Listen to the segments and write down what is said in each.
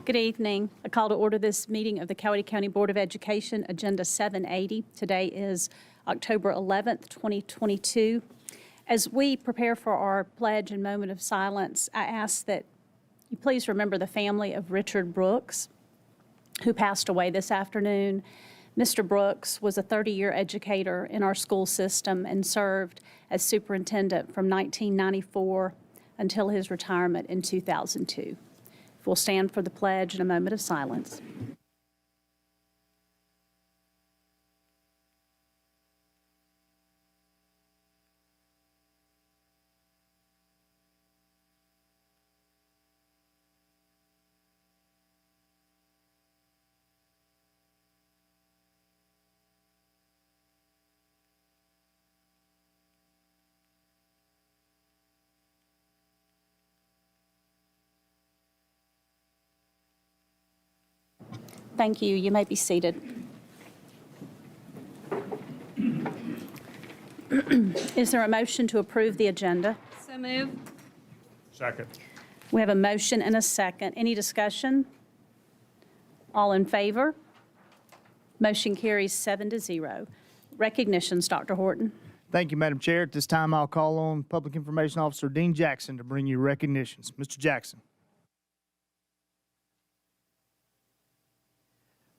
Good evening. I call to order this meeting of the Coweta County Board of Education, Agenda 780. Today is October 11th, 2022. As we prepare for our pledge and moment of silence, I ask that you please remember the family of Richard Brooks, who passed away this afternoon. Mr. Brooks was a 30-year educator in our school system and served as superintendent from 1994 until his retirement in 2002. We'll stand for the pledge in a moment of silence. Thank you. You may be seated. Is there a motion to approve the agenda? So move. Second. We have a motion and a second. Any discussion? All in favor? Motion carries 7-0. Recognitions, Dr. Horton. Thank you, Madam Chair. At this time, I'll call on Public Information Officer Dean Jackson to bring you recognitions. Mr. Jackson.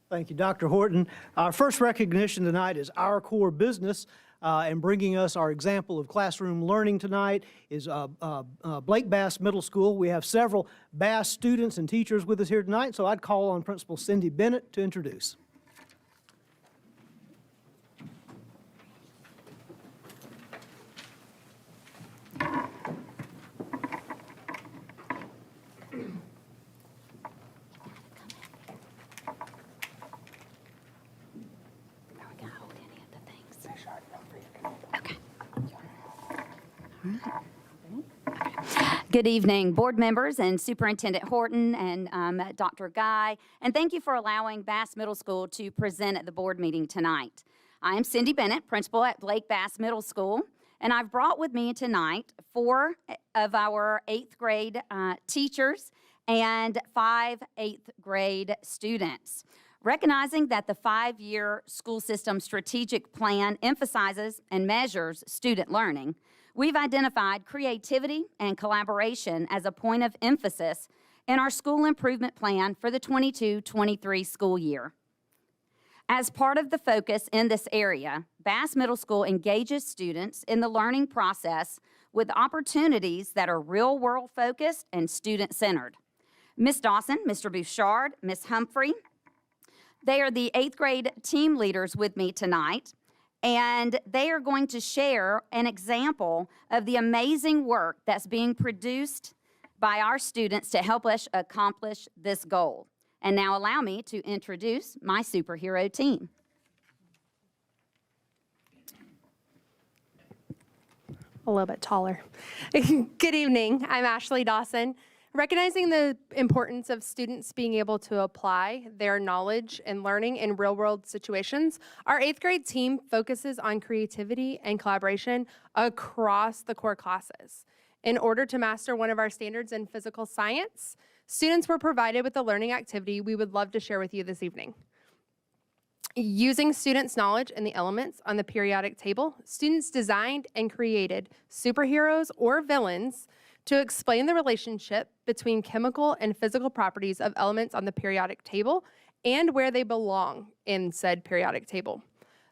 Thank you, Dr. Horton. Our first recognition tonight is our core business, and bringing us our example of classroom learning tonight is Blake Bass Middle School. We have several Bass students and teachers with us here tonight, so I'd call on Principal Cindy Bennett to introduce. Good evening, board members and Superintendent Horton and Dr. Guy, and thank you for allowing Bass Middle School to present at the board meeting tonight. I am Cindy Bennett, principal at Blake Bass Middle School, and I've brought with me tonight 4 of our 8th grade teachers and 5 8th grade students. Recognizing that the 5-year school system strategic plan emphasizes and measures student learning, we've identified creativity and collaboration as a point of emphasis in our school improvement plan for the 22-23 school year. As part of the focus in this area, Bass Middle School engages students in the learning process with opportunities that are real-world focused and student-centered. Ms. Dawson, Mr. Bouchard, Ms. Humphrey, they are the 8th grade team leaders with me tonight, and they are going to share an example of the amazing work that's being produced by our students to help us accomplish this goal. And now allow me to introduce my superhero team. A little bit taller. Good evening, I'm Ashley Dawson. Recognizing the importance of students being able to apply their knowledge and learning in real-world situations, our 8th grade team focuses on creativity and collaboration across the core classes. In order to master one of our standards in physical science, students were provided with a learning activity we would love to share with you this evening. Using students' knowledge in the elements on the periodic table, students designed and created superheroes or villains to explain the relationship between chemical and physical properties of elements on the periodic table and where they belong in said periodic table.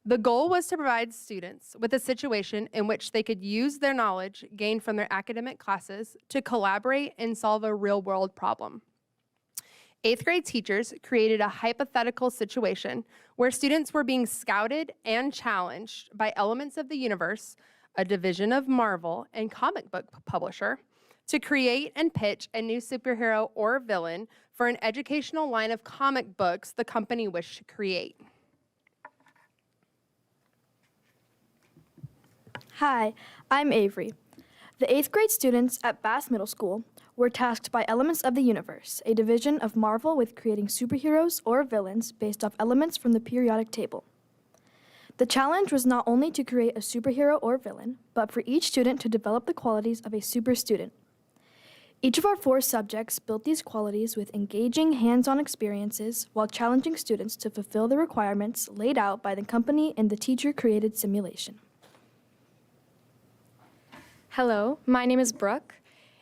The goal was to provide students with a situation in which they could use their knowledge gained from their academic classes to collaborate and solve a real-world problem. 8th grade teachers created a hypothetical situation where students were being scouted and challenged by Elements of the Universe, a division of Marvel and comic book publisher, to create and pitch a new superhero or villain for an educational line of comic books the company wished to create. Hi, I'm Avery. The 8th grade students at Bass Middle School were tasked by Elements of the Universe, a division of Marvel, with creating superheroes or villains based off elements from the periodic table. The challenge was not only to create a superhero or villain, but for each student to develop the qualities of a super student. Each of our 4 subjects built these qualities with engaging hands-on experiences while challenging students to fulfill the requirements laid out by the company in the teacher-created simulation. Hello, my name is Brooke.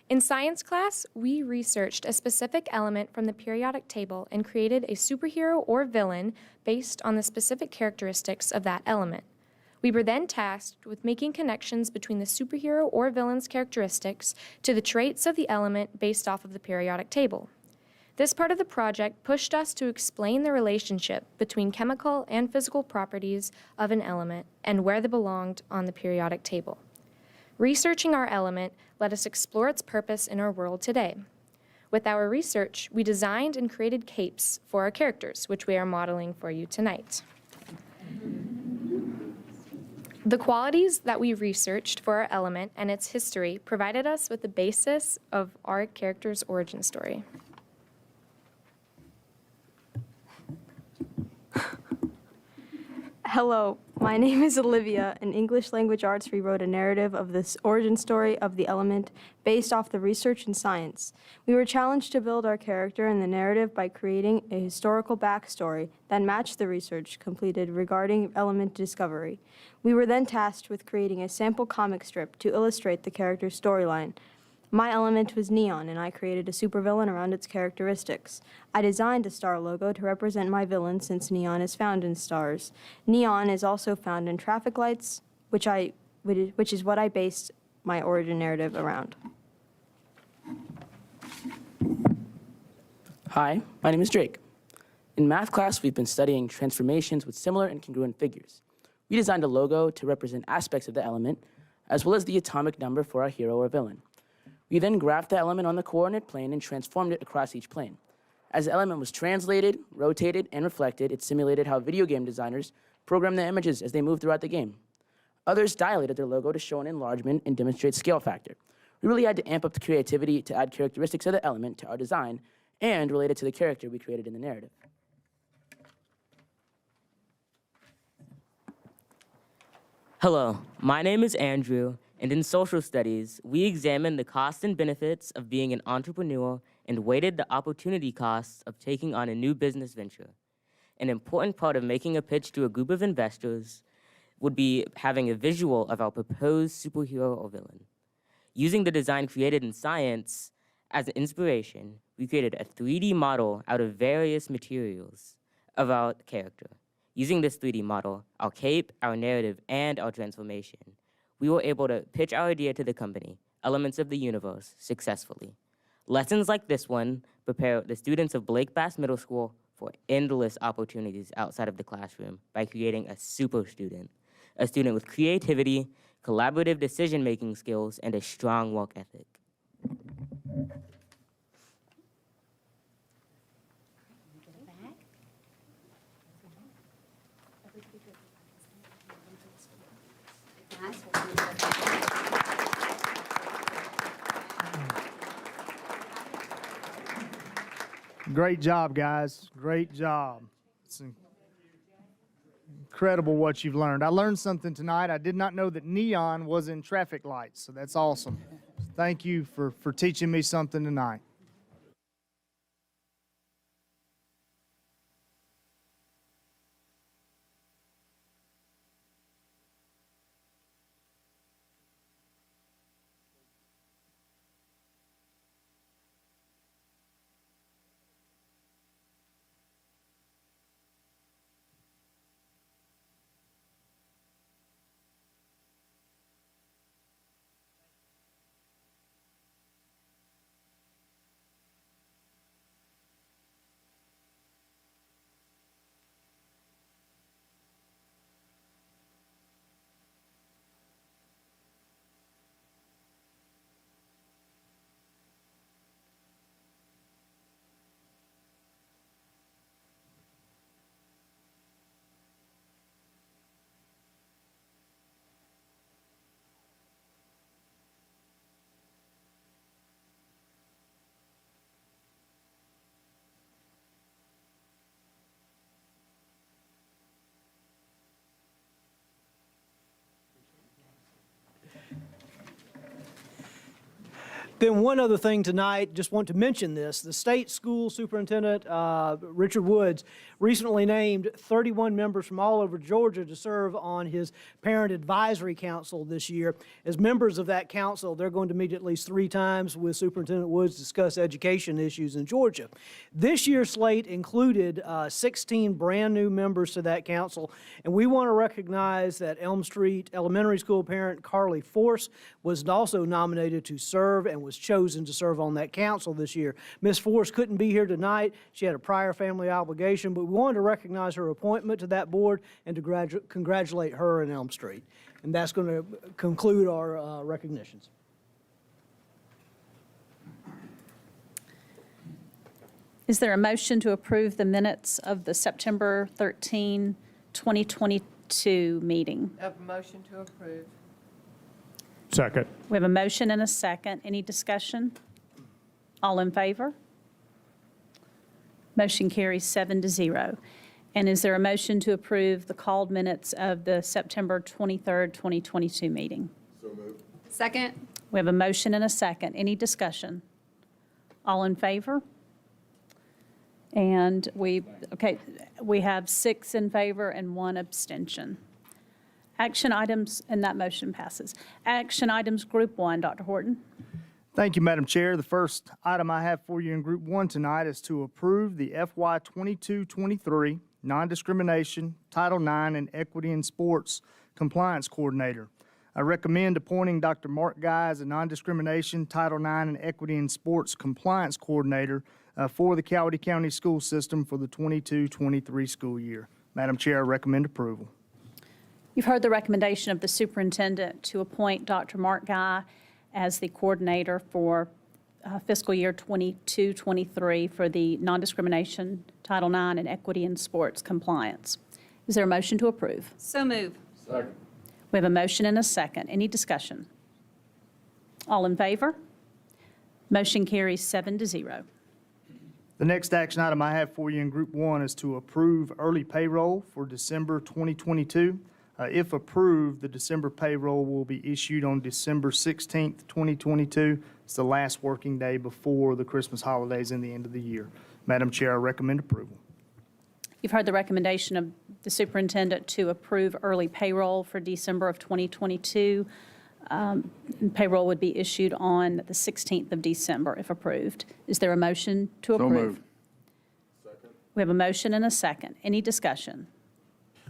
In science class, we researched a specific element from the periodic table and created a superhero or villain based on the specific characteristics of that element. We were then tasked with making connections between the superhero or villain's characteristics to the traits of the element based off of the periodic table. This part of the project pushed us to explain the relationship between chemical and physical properties of an element and where they belonged on the periodic table. Researching our element let us explore its purpose in our world today. With our research, we designed and created capes for our characters, which we are modeling for you tonight. The qualities that we researched for our element and its history provided us with the basis of our character's origin story. Hello, my name is Olivia. In English Language Arts, we wrote a narrative of this origin story of the element based off the research in science. We were challenged to build our character in the narrative by creating a historical backstory that matched the research completed regarding element discovery. We were then tasked with creating a sample comic strip to illustrate the character's storyline. My element was neon, and I created a supervillain around its characteristics. I designed a star logo to represent my villain since neon is found in stars. Neon is also found in traffic lights, which is what I based my origin narrative around. Hi, my name is Drake. In math class, we've been studying transformations with similar and congruent figures. We designed a logo to represent aspects of the element, as well as the atomic number for our hero or villain. We then graphed the element on the coordinate plane and transformed it across each plane. As the element was translated, rotated, and reflected, it simulated how video game designers program the images as they move throughout the game. Others dilated their logo to show an enlargement and demonstrate scale factor. We really had to amp up the creativity to add characteristics of the element to our design and relate it to the character we created in the narrative. Hello, my name is Andrew, and in social studies, we examined the costs and benefits of being an entrepreneur and weighted the opportunity costs of taking on a new business venture. An important part of making a pitch to a group of investors would be having a visual of our proposed superhero or villain. Using the design created in science as an inspiration, we created a 3D model out of various materials of our character. Using this 3D model, our cape, our narrative, and our transformation, we were able to pitch our idea to the company, Elements of the Universe, successfully. Lessons like this one prepare the students of Blake Bass Middle School for endless opportunities outside of the classroom by creating a super student, a student with creativity, collaborative decision-making skills, and a strong work ethic. Great job, guys. Great job. It's incredible what you've learned. I learned something tonight. I did not know that neon was in traffic lights, so that's awesome. Thank you for teaching me something tonight. Then one other thing tonight, just want to mention this. The state school superintendent, Richard Woods, recently named 31 members from all over Georgia to serve on his parent advisory council this year. As members of that council, they're going to meet at least 3 times with Superintendent Woods to discuss education issues in Georgia. This year's slate included 16 brand new members to that council, and we want to recognize that Elm Street Elementary School parent Carly Force was also nominated to serve and was chosen to serve on that council this year. Ms. Force couldn't be here tonight. She had a prior family obligation, but we wanted to recognize her appointment to that board and to congratulate her and Elm Street. And that's going to conclude our recognitions. Is there a motion to approve the minutes of the September 13, 2022 meeting? Have a motion to approve. Second. We have a motion and a second. Any discussion? All in favor? Motion carries 7-0. And is there a motion to approve the called minutes of the September 23rd, 2022 meeting? So moved. Second. We have a motion and a second. Any discussion? All in favor? And we have 6 in favor and 1 abstention. Action items, and that motion passes. Action items, Group 1, Dr. Horton. Thank you, Madam Chair. The first item I have for you in Group 1 tonight is to approve the FY 22-23 Non-Discrimination, Title IX, and Equity in Sports Compliance Coordinator. I recommend appointing Dr. Mark Guy as a Non-Discrimination, Title IX, and Equity in Sports Compliance Coordinator for the Coweta County School System for the 22-23 school year. Madam Chair, I recommend approval. You've heard the recommendation of the superintendent to appoint Dr. Mark Guy as the coordinator for fiscal year 22-23 for the non-discrimination, Title IX, and equity in sports compliance. Is there a motion to approve? So move. Second. We have a motion and a second. Any discussion? All in favor? Motion carries 7-0. The next action item I have for you in Group 1 is to approve early payroll for December 2022. If approved, the December payroll will be issued on December 16th, 2022. It's the last working day before the Christmas holidays and the end of the year. Madam Chair, I recommend approval. You've heard the recommendation of the superintendent to approve early payroll for December of 2022. Payroll would be issued on the 16th of December if approved. Is there a motion to approve? So moved. Second. We have a motion and a second. Any discussion?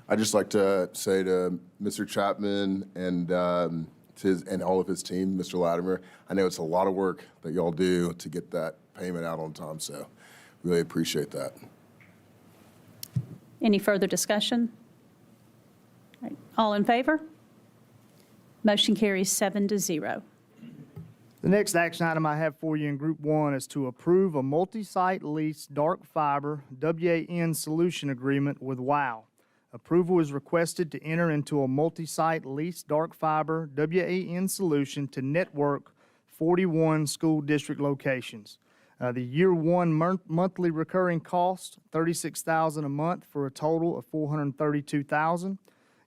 I'd just like to say to Mr. Chapman and and all of his team, Mr. Latimer, I know it's a lot of work that y'all do to get that payment out on time, so really appreciate that. Any further discussion? All right. All in favor? Motion carries 7-0. The next action item I have for you in Group 1 is to approve a multi-site lease dark fiber WAN solution agreement with WOW. Approval is requested to enter into a multi-site lease dark fiber WAN solution to network 41 school district locations. The year 1 monthly recurring cost, $36,000 a month for a total of $432,000.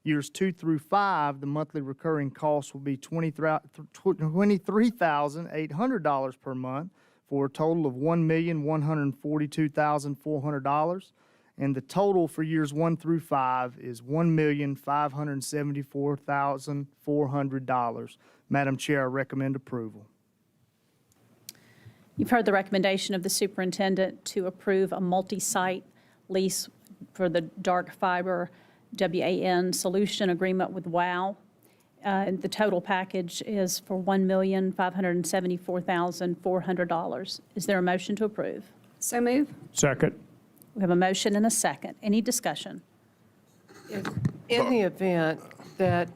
Years 2 through 5, the monthly recurring cost will be $23,800 per month for a total of $1,142,400. And the total for years 1 through 5 is $1,574,400. Madam Chair, I recommend approval. You've heard the recommendation of the superintendent to approve a multi-site lease for the dark fiber WAN solution agreement with WOW. The total package is for $1,574,400. Is there a motion to approve? So move. Second. We have a motion and a second. Any discussion? In the event that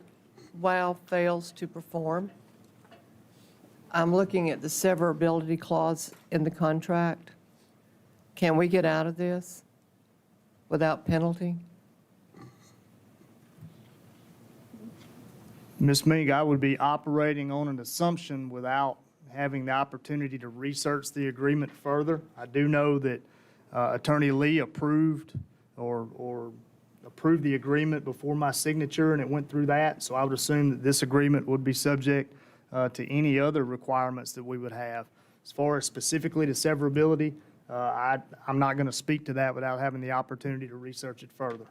WOW fails to perform, I'm looking at the severability clause in the contract. Can we get out of this without penalty? Ms. Meek, I would be operating on an assumption without having the opportunity to research the agreement further. I do know that Attorney Lee approved or approved the agreement before my signature, and it went through that. So I would assume that this agreement would be subject to any other requirements that we would have. As far as specifically to severability, I'm not going to speak to that without having the opportunity to research it further.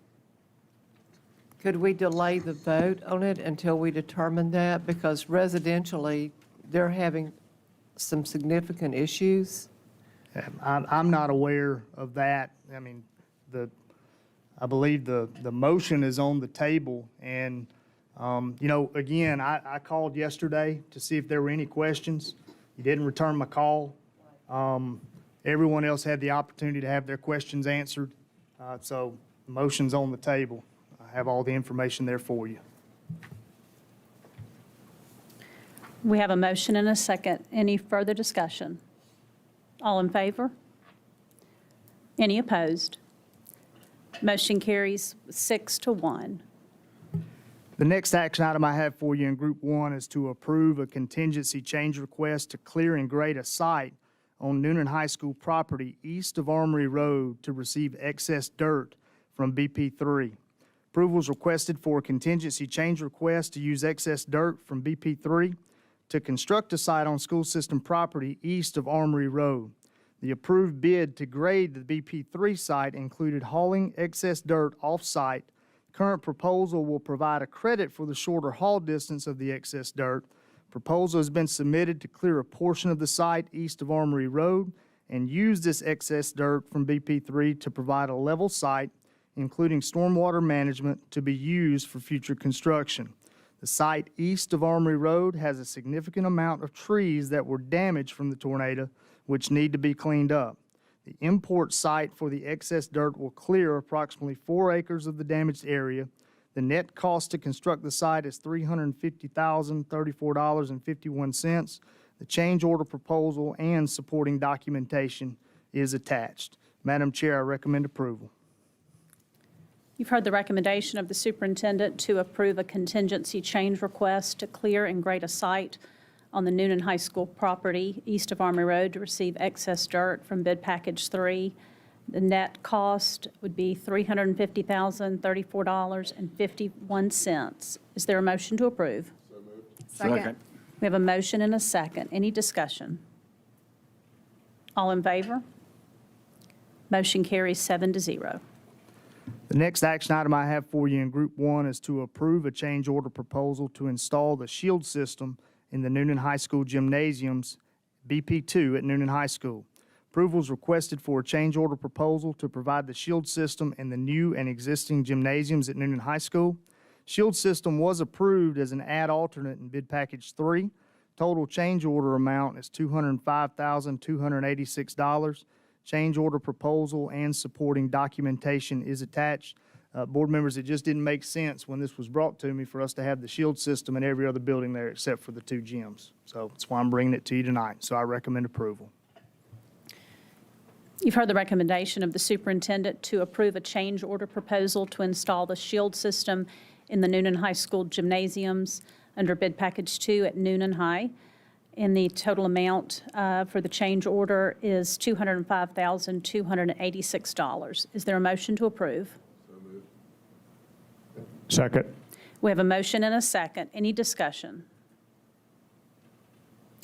Could we delay the vote on it until we determine that? Because residentially, they're having some significant issues. I'm not aware of that. I mean, I believe the motion is on the table, and, you know, again, I called yesterday to see if there were any questions. You didn't return my call. Everyone else had the opportunity to have their questions answered, so the motion's on the table. I have all the information there for you. We have a motion and a second. Any further discussion? All in favor? Any opposed? Motion carries 6-1. The next action item I have for you in Group 1 is to approve a contingency change request to clear and grade a site on Newnan High School property east of Armory Road to receive excess dirt from BP3. Approval is requested for a contingency change request to use excess dirt from BP3 to construct a site on school system property east of Armory Road. The approved bid to grade the BP3 site included hauling excess dirt off-site. Current proposal will provide a credit for the shorter haul distance of the excess dirt. Proposal has been submitted to clear a portion of the site east of Armory Road and use this excess dirt from BP3 to provide a level site, including stormwater management, to be used for future construction. The site east of Armory Road has a significant amount of trees that were damaged from the tornado, which need to be cleaned up. The import site for the excess dirt will clear approximately 4 acres of the damaged area. The net cost to construct the site is $350,034.51. The change order proposal and supporting documentation is attached. Madam Chair, I recommend approval. You've heard the recommendation of the superintendent to approve a contingency change request to clear and grade a site on the Newnan High School property east of Armory Road to receive excess dirt from bid package 3. The net cost would be $350,034.51. Is there a motion to approve? So moved. Second. We have a motion and a second. Any discussion? All in favor? Motion carries 7-0. The next action item I have for you in Group 1 is to approve a change order proposal to install the shield system in the Newnan High School Gymnasiums, BP2 at Newnan High School. Approval is requested for a change order proposal to provide the shield system in the new and existing gymnasiums at Newnan High School. Shield system was approved as an add alternate in bid package 3. Total change order amount is $205,286. Change order proposal and supporting documentation is attached. Board members, it just didn't make sense when this was brought to me for us to have the shield system in every other building there except for the 2 gyms. So that's why I'm bringing it to you tonight. So I recommend approval. You've heard the recommendation of the superintendent to approve a change order proposal to install the shield system in the Newnan High School Gymnasiums under bid package 2 at Newnan High. And the total amount for the change order is $205,286. Is there a motion to approve? Second. We have a motion and a second. Any discussion?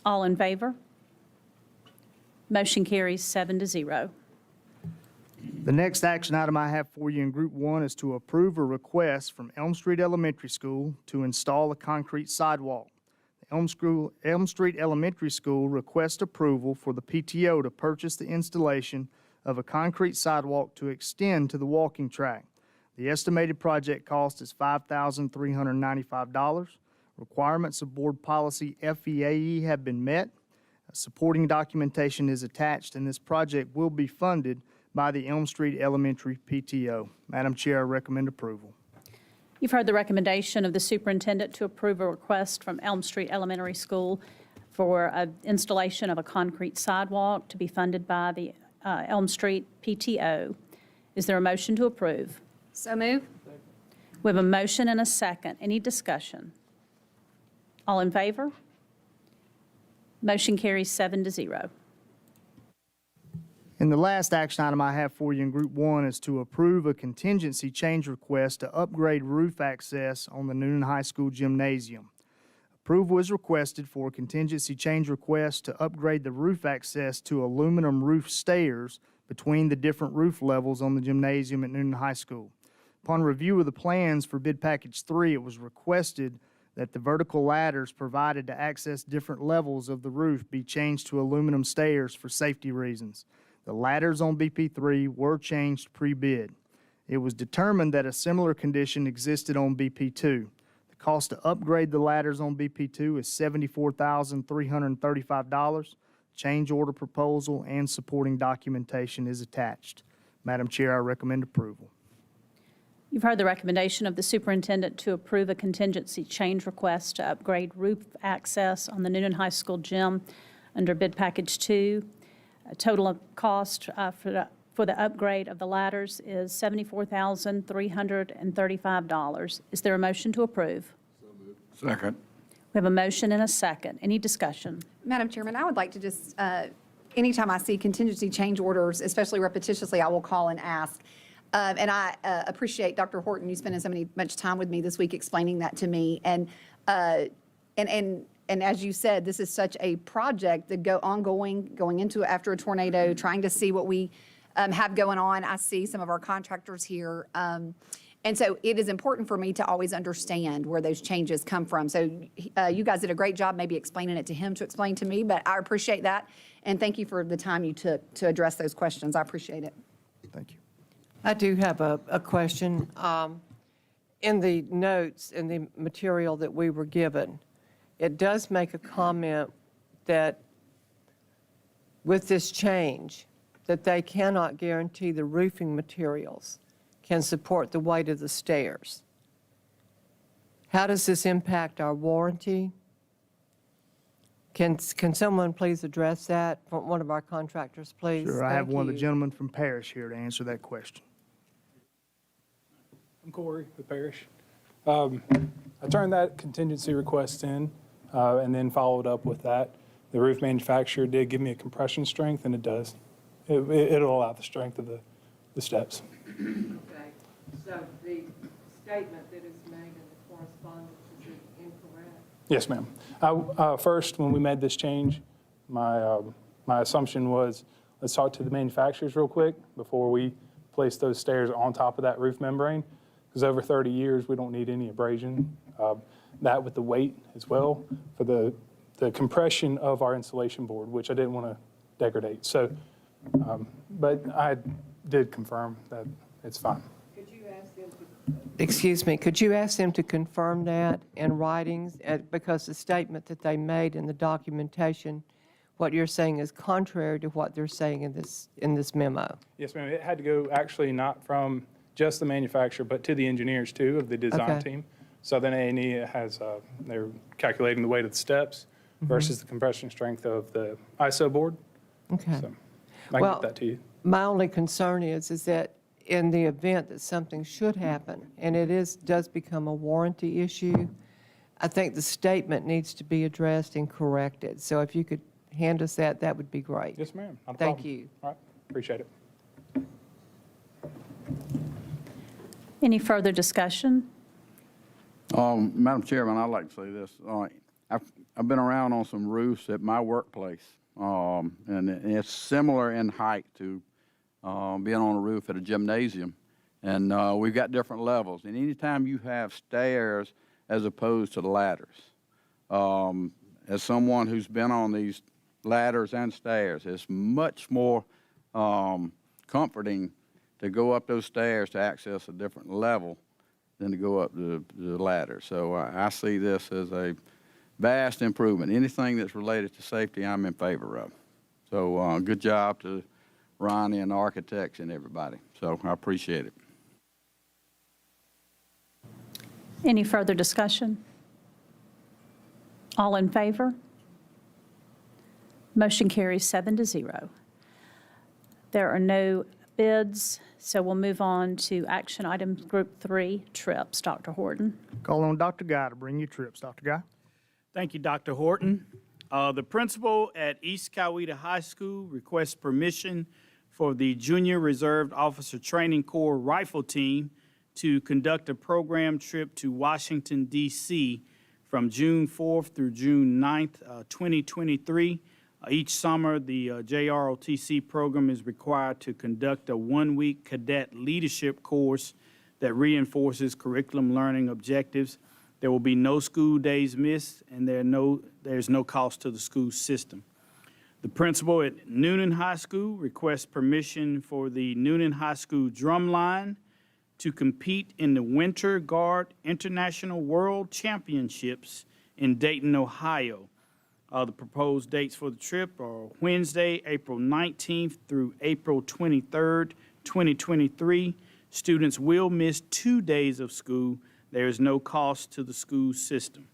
All in favor? Motion carries 7-0. The next action item I have for you in Group 1 is to approve a request from Elm Street Elementary School to install a concrete sidewalk. The Elm Street Elementary School requests approval for the PTO to purchase the installation of a concrete sidewalk to extend to the walking track. The estimated project cost is $5,395. Requirements of board policy FEAE have been met. Supporting documentation is attached, and this project will be funded by the Elm Street Elementary PTO. Madam Chair, I recommend approval. You've heard the recommendation of the superintendent to approve a request from Elm Street Elementary School for installation of a concrete sidewalk to be funded by the Elm Street PTO. Is there a motion to approve? So move. We have a motion and a second. Any discussion? All in favor? Motion carries 7-0. And the last action item I have for you in Group 1 is to approve a contingency change request to upgrade roof access on the Newnan High School Gymnasium. Approval is requested for a contingency change request to upgrade the roof access to aluminum roof stairs between the different roof levels on the gymnasium at Newnan High School. Upon review of the plans for bid package 3, it was requested that the vertical ladders provided to access different levels of the roof be changed to aluminum stairs for safety reasons. The ladders on BP3 were changed pre-bid. It was determined that a similar condition existed on BP2. The cost to upgrade the ladders on BP2 is $74,335. Change order proposal and supporting documentation is attached. Madam Chair, I recommend approval. You've heard the recommendation of the superintendent to approve a contingency change request to upgrade roof access on the Newnan High School gym under bid package 2. A total of cost for the upgrade of the ladders is $74,335. Is there a motion to approve? Second. We have a motion and a second. Any discussion? Madam Chairman, I would like to just, anytime I see contingency change orders, especially repetitiously, I will call and ask. And I appreciate, Dr. Horton, you spending much time with me this week explaining that to me. And as you said, this is such a project that going into after a tornado, trying to see what we have going on. I see some of our contractors here. And so it is important for me to always understand where those changes come from. So you guys did a great job maybe explaining it to him to explain to me, but I appreciate that. And thank you for the time you took to address those questions. I appreciate it. Thank you. I do have a question. In the notes, in the material that we were given, it does make a comment that with this change, that they cannot guarantee the roofing materials can support the weight of the stairs. How does this impact our warranty? Can someone please address that? One of our contractors, please. Sure, I have Thank one of the you. gentlemen from Parish here to answer that question. I'm Corey with Parish. I turned that contingency request in and then followed up with that. The roof manufacturer did give me a compression strength, and it does. It'll allow the strength of the steps. Okay, so the statement that is made in the correspondence, is it incorrect? Yes, ma'am. First, when we made this change, my assumption was, let's talk to the manufacturers real quick before we place those stairs on top of that roof membrane, because over 30 years, we don't need any abrasion. That with the weight as well for the compression of our insulation board, which I didn't want to degrade. So, but I did confirm that it's fine. Could you ask them to, excuse me, could you ask them to confirm that in writings? Because the statement that they made in the documentation, what you're saying is contrary to what they're saying in this memo. Yes, ma'am. It had to go actually not from just the manufacturer, but to the engineers too of the design team. So then A&E has, they're calculating the weight of the steps versus the compression strength of the ISO board. Okay. So I can get that to you. My only concern is that in the event that something should happen, and it does become a warranty issue, I think the statement needs to be addressed and corrected. So if you could hand us that, that would be great. Yes, ma'am. Not a Thank problem. you. All right. Appreciate it. Any further discussion? Madam Chairman, I'd like to say this. I've been around on some roofs at my workplace, and it's similar in height to being on a roof at a gymnasium. And we've got different levels. And anytime you have stairs as opposed to the ladders, as someone who's been on these ladders and stairs, it's much more comforting to go up those stairs to access a different level than to go up the ladder. So I see this as a vast improvement. Anything that's related to safety, I'm in favor of. So good job to Ronnie and the architects and everybody. So I appreciate it. Any further discussion? All in favor? Motion carries 7-0. There are no bids, so we'll move on to action items group 3, trips. Dr. Horton. Call on Dr. Guy to bring you trips. Dr. Guy? Thank you, Dr. Horton. The principal at East Coweta High School requests permission for the Junior Reserve Officer Training Corps Rifle Team to conduct a program trip to Washington, D.C. from June 4th through June 9th, 2023. Each summer, the JROTC program is required to conduct a one-week cadet leadership course that reinforces curriculum learning objectives. There will be no school days missed, and there's no cost to the school system. The principal at Newnan High School requests permission for the Newnan High School drumline to compete in the Winter Guard International World Championships in Dayton, Ohio. The proposed dates for the trip are Wednesday, April 19th through April 23rd, 2023. Students will miss 2 days of school. There is no cost to the school system.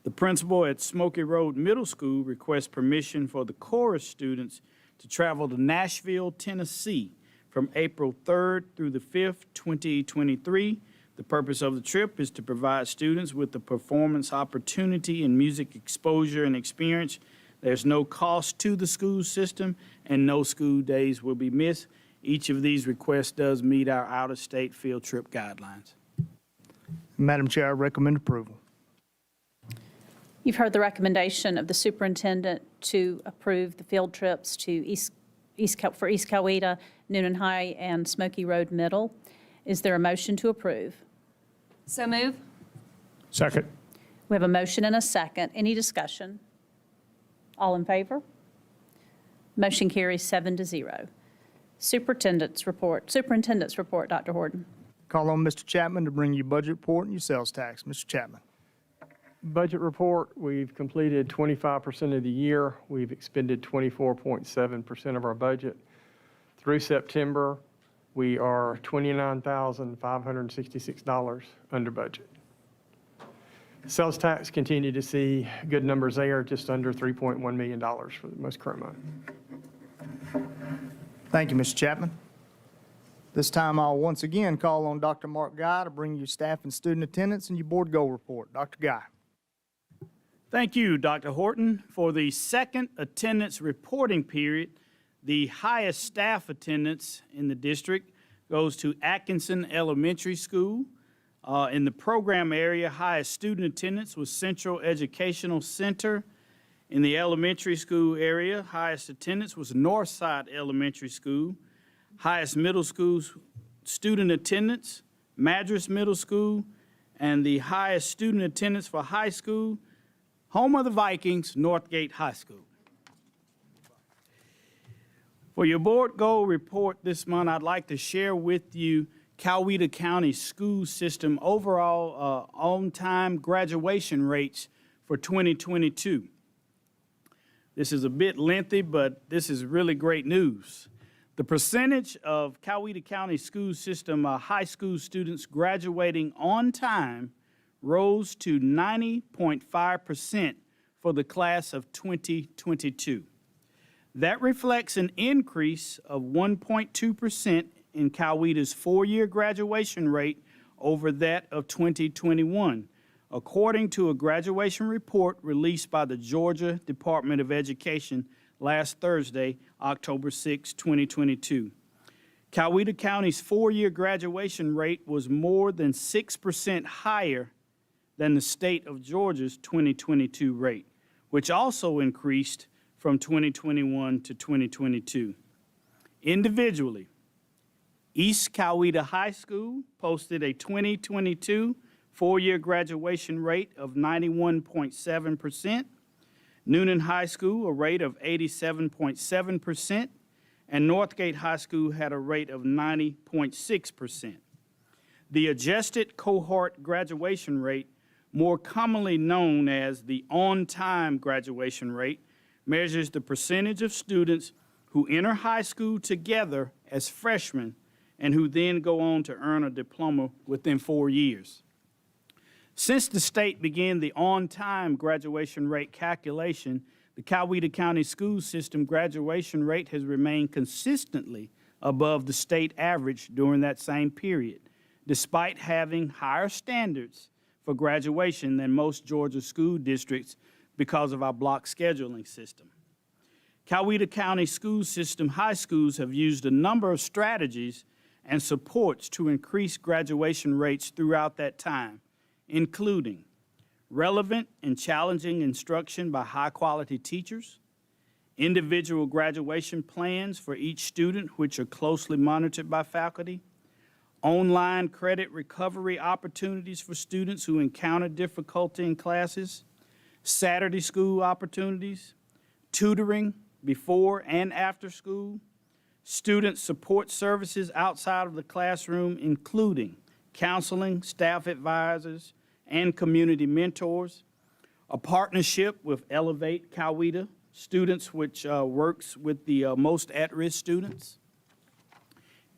The principal at Smoky Road Middle School requests permission for the chorus students to travel to Nashville, Tennessee from April 3rd through the 5th, 2023. The purpose of the trip is to provide students with the performance opportunity and music exposure and experience. There's no cost to the school system, and no school days will be missed. Each of these requests does meet our out-of-state field trip guidelines. Madam Chair, I recommend approval. You've heard the recommendation of the superintendent to approve the field trips to East Coweta, Newnan High, and Smoky Road Middle. Is there a motion to approve? So move. Second. We have a motion and a second. Any discussion? All in favor? Motion carries 7-0. Superintendent's report, Dr. Horton. Call on Mr. Chapman to bring you budget report and your sales tax. Mr. Chapman. Budget report, we've completed 25% of the year. We've expended 24.7% of our budget. Through September, we are $29,566 under budget. Sales tax, continue to see good numbers there, just under $3.1 million for the most current month. Thank you, Mr. Chapman. This time, I'll once again call on Dr. Mark Guy to bring you staff and student attendance and your board goal report. Dr. Guy. Thank you, Dr. Horton. For the second attendance reporting period, the highest staff attendance in the district goes to Atkinson Elementary School. In the program area, highest student attendance was Central Educational Center. In the elementary school area, highest attendance was Northside Elementary School. Highest middle school student attendance, Madras Middle School, and the highest student attendance for high school, home of the Vikings, Northgate High School. For your board goal report this month, I'd like to share with you Coweta County school system overall on-time graduation rates for 2022. This is a bit lengthy, but this is really great news. The percentage of Coweta County school system high school students graduating on time rose to 90.5% for the class of 2022. That reflects an increase of 1.2% in Coweta's four-year graduation rate over that of 2021, according to a graduation report released by the Georgia Department of Education last Thursday, October 6, 2022. Coweta County's four-year graduation rate was more than 6% higher than the state of Georgia's 2022 rate, which also increased from 2021 to 2022. Individually, East Coweta High School posted a 2022 four-year graduation rate of 91.7%, Newnan High School a rate of 87.7%, and Northgate High School had a rate of 90.6%. The adjusted cohort graduation rate, more commonly known as the on-time graduation rate, measures the percentage of students who enter high school together as freshmen and who then go on to earn a diploma within 4 years. Since the state began the on-time graduation rate calculation, the Coweta County school system graduation rate has remained consistently above the state average during that same period, despite having higher standards for graduation than most Georgia school districts because of our block scheduling system. Coweta County school system high schools have used a number of strategies and supports to increase graduation rates throughout that time, including relevant and challenging instruction by high-quality teachers, individual graduation plans for each student, which are closely monitored by faculty, online credit recovery opportunities for students who encounter difficulty in classes, Saturday school opportunities, tutoring before and after school, student support services outside of the classroom, including counseling, staff advisors, and community mentors, a partnership with Elevate Coweta Students, which works with the most at-risk students,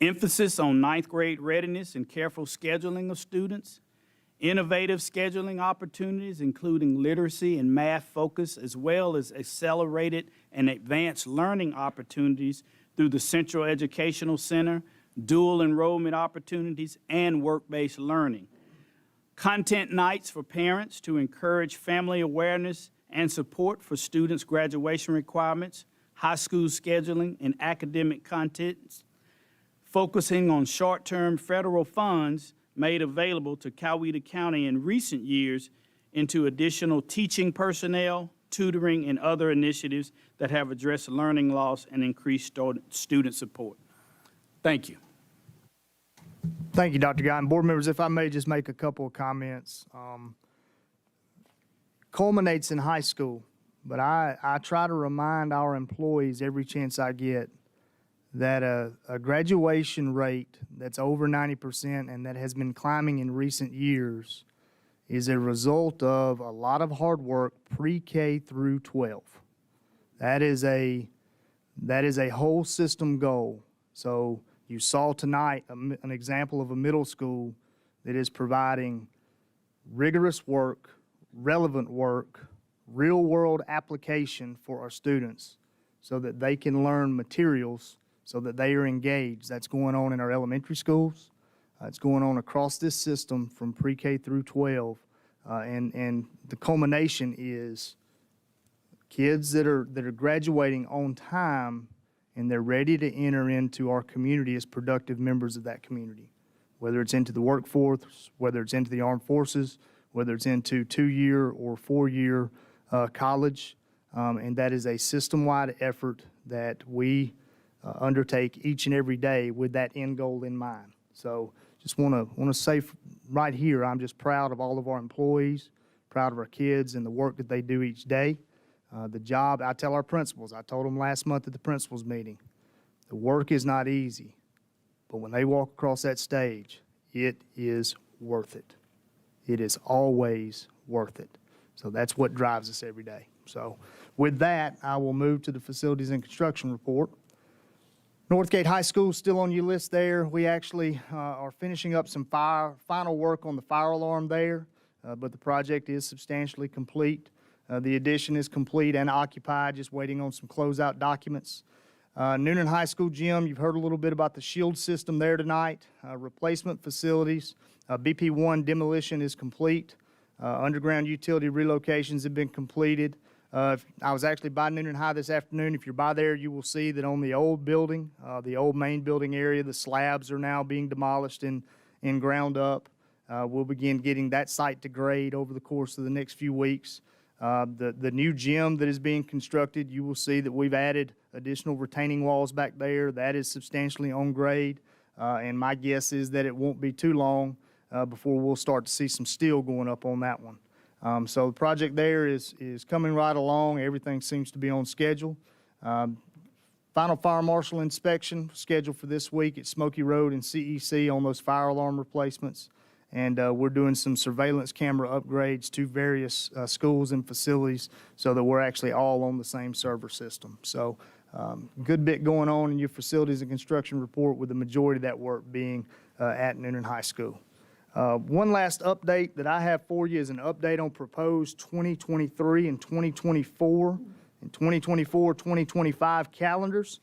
emphasis on ninth grade readiness and careful scheduling of students, innovative scheduling opportunities, including literacy and math focus, as well as accelerated and advanced learning opportunities through the Central Educational Center, dual enrollment opportunities, and work-based learning. Content nights for parents to encourage family awareness and support for students' graduation requirements, high school scheduling, and academic content, focusing on short-term federal funds made available to Coweta County in recent years into additional teaching personnel, tutoring, and other initiatives that have addressed learning loss and increased student support. Thank you. Thank you, Dr. Guy. And board members, if I may just make a couple of comments. Culminates in high school, but I try to remind our employees every chance I get that a graduation rate that's over 90% and that has been climbing in recent years is a result of a lot of hard work pre-K through 12. That is a whole system goal. So you saw tonight an example of a middle school that is providing rigorous work, relevant work, real-world application for our students so that they can learn materials so that they are engaged. That's going on in our elementary schools. It's going on across this system from pre-K through 12. And the culmination is kids that are graduating on time and they're ready to enter into our community as productive members of that community, whether it's into the workforce, whether it's into the armed forces, whether it's into 2-year or 4-year college. And that is a system-wide effort that we undertake each and every day with that end goal in mind. So just want to say right here, I'm just proud of all of our employees, proud of our kids and the work that they do each day. The job, I tell our principals, I told them last month at the principals meeting, the work is not easy, but when they walk across that stage, it is worth it. It is always worth it. So that's what drives us every day. So with that, I will move to the facilities and construction report. Northgate High School still on your list there. We actually are finishing up some final work on the fire alarm there, but the project is substantially complete. The addition is complete and occupied, just waiting on some closeout documents. Newnan High School gym, you've heard a little bit about the shield system there tonight. Replacement facilities, BP1 demolition is complete. Underground utility relocations have been completed. I was actually by Newnan High this afternoon. If you're by there, you will see that on the old building, the old main building area, the slabs are now being demolished and ground up. We'll begin getting that site to grade over the course of the next few weeks. The new gym that is being constructed, you will see that we've added additional retaining walls back there. That is substantially on grade, and my guess is that it won't be too long before we'll start to see some steel going up on that one. So the project there is coming right along. Everything seems to be on schedule. Final fire marshal inspection scheduled for this week at Smoky Road and CEC on those fire alarm replacements. And we're doing some surveillance camera upgrades to various schools and facilities so that we're actually all on the same server system. So good bit going on in your facilities and construction report, with the majority of that work being at Newnan High School. One last update that I have for you is an update on proposed 2023 and 2024 and 2024-2025 calendars.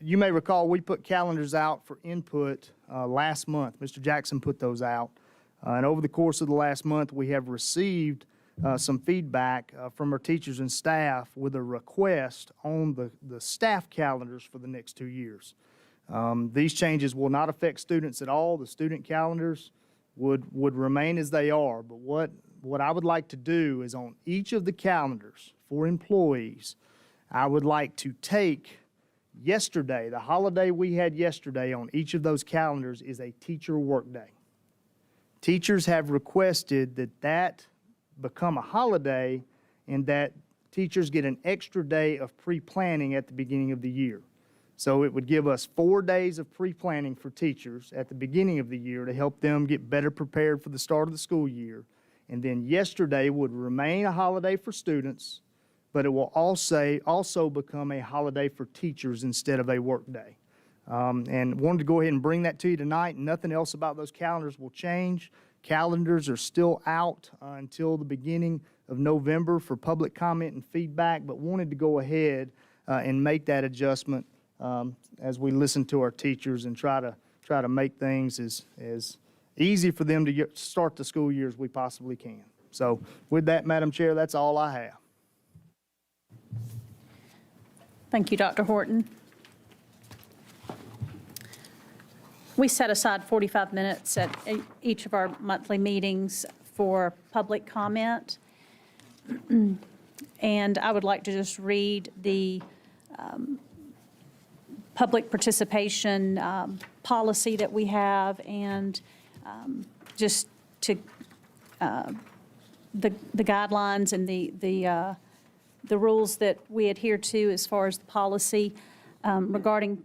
You may recall we put calendars out for input last month. Mr. Jackson put those out. And over the course of the last month, we have received some feedback from our teachers and staff with a request on the staff calendars for the next 2 years. These changes will not affect students at all. The student calendars would remain as they are. But what what I would like to do is on each of the calendars for employees, I would like to take yesterday, the holiday we had yesterday on each of those calendars is a teacher workday. Teachers have requested that that become a holiday and that teachers get an extra day of pre-planning at the beginning of the year. So it would give us 4 days of pre-planning for teachers at the beginning of the year to help them get better prepared for the start of the school year. And then yesterday would remain a holiday for students, but it will also become a holiday for teachers instead of a work day. And wanted to go ahead and bring that to you tonight. Nothing else about those calendars will change. Calendars are still out until the beginning of November for public comment and feedback, but wanted to go ahead and make that adjustment as we listen to our teachers and try to make things as easy for them to start the school year as we possibly can. So with that, Madam Chair, that's all I have. Thank you, Dr. Horton. We set aside 45 minutes at each of our monthly meetings for public comment. And I would like to just read the public participation policy that we have and just to the guidelines and the rules that we adhere to as far as the policy regarding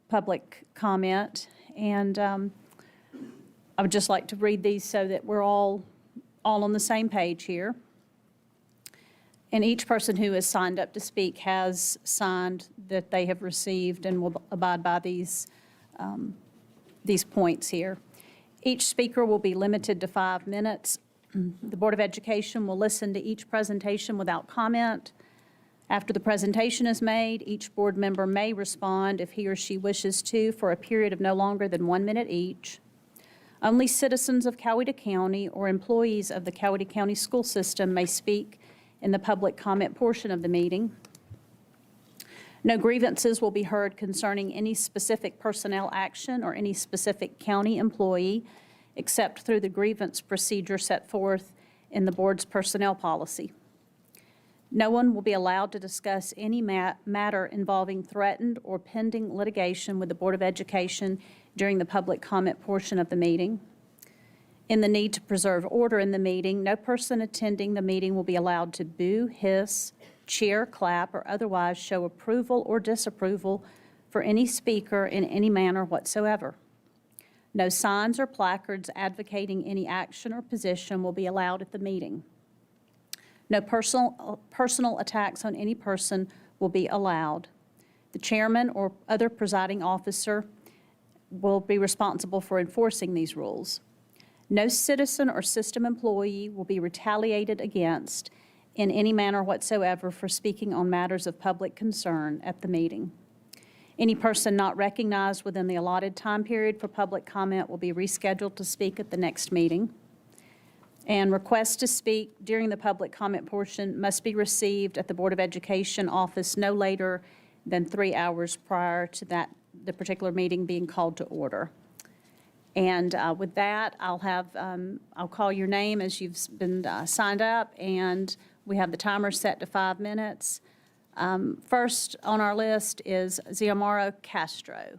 public comment. And I would just like to read these so that we're all on the same page here. And each person who has signed up to speak has signed that they have received and will abide by these points here. Each speaker will be limited to 5 minutes. The Board of Education will listen to each presentation without comment. After the presentation is made, each board member may respond if he or she wishes to for a period of no longer than 1 minute each. Only citizens of Coweta County or employees of the Coweta County school system may speak in the public comment portion of the meeting. No grievances will be heard concerning any specific personnel action or any specific county employee, except through the grievance procedure set forth in the board's personnel policy. No one will be allowed to discuss any matter involving threatened or pending litigation with the Board of Education during the public comment portion of the meeting. In the need to preserve order in the meeting, no person attending the meeting will be allowed to boo, hiss, cheer, clap, or otherwise show approval or disapproval for any speaker in any manner whatsoever. No signs or placards advocating any action or position will be allowed at the meeting. No personal attacks on any person will be allowed. The chairman or other presiding officer will be responsible for enforcing these rules. No citizen or system employee will be retaliated against in any manner whatsoever for speaking on matters of public concern at the meeting. Any person not recognized within the allotted time period for public comment will be rescheduled to speak at the next meeting. And requests to speak during the public comment portion must be received at the Board of Education office no later than 3 hours prior to the particular meeting being called to order. And with that, I'll call your name as you've been signed up, and we have the timer set to 5 minutes. First on our list is Xiomara Castro.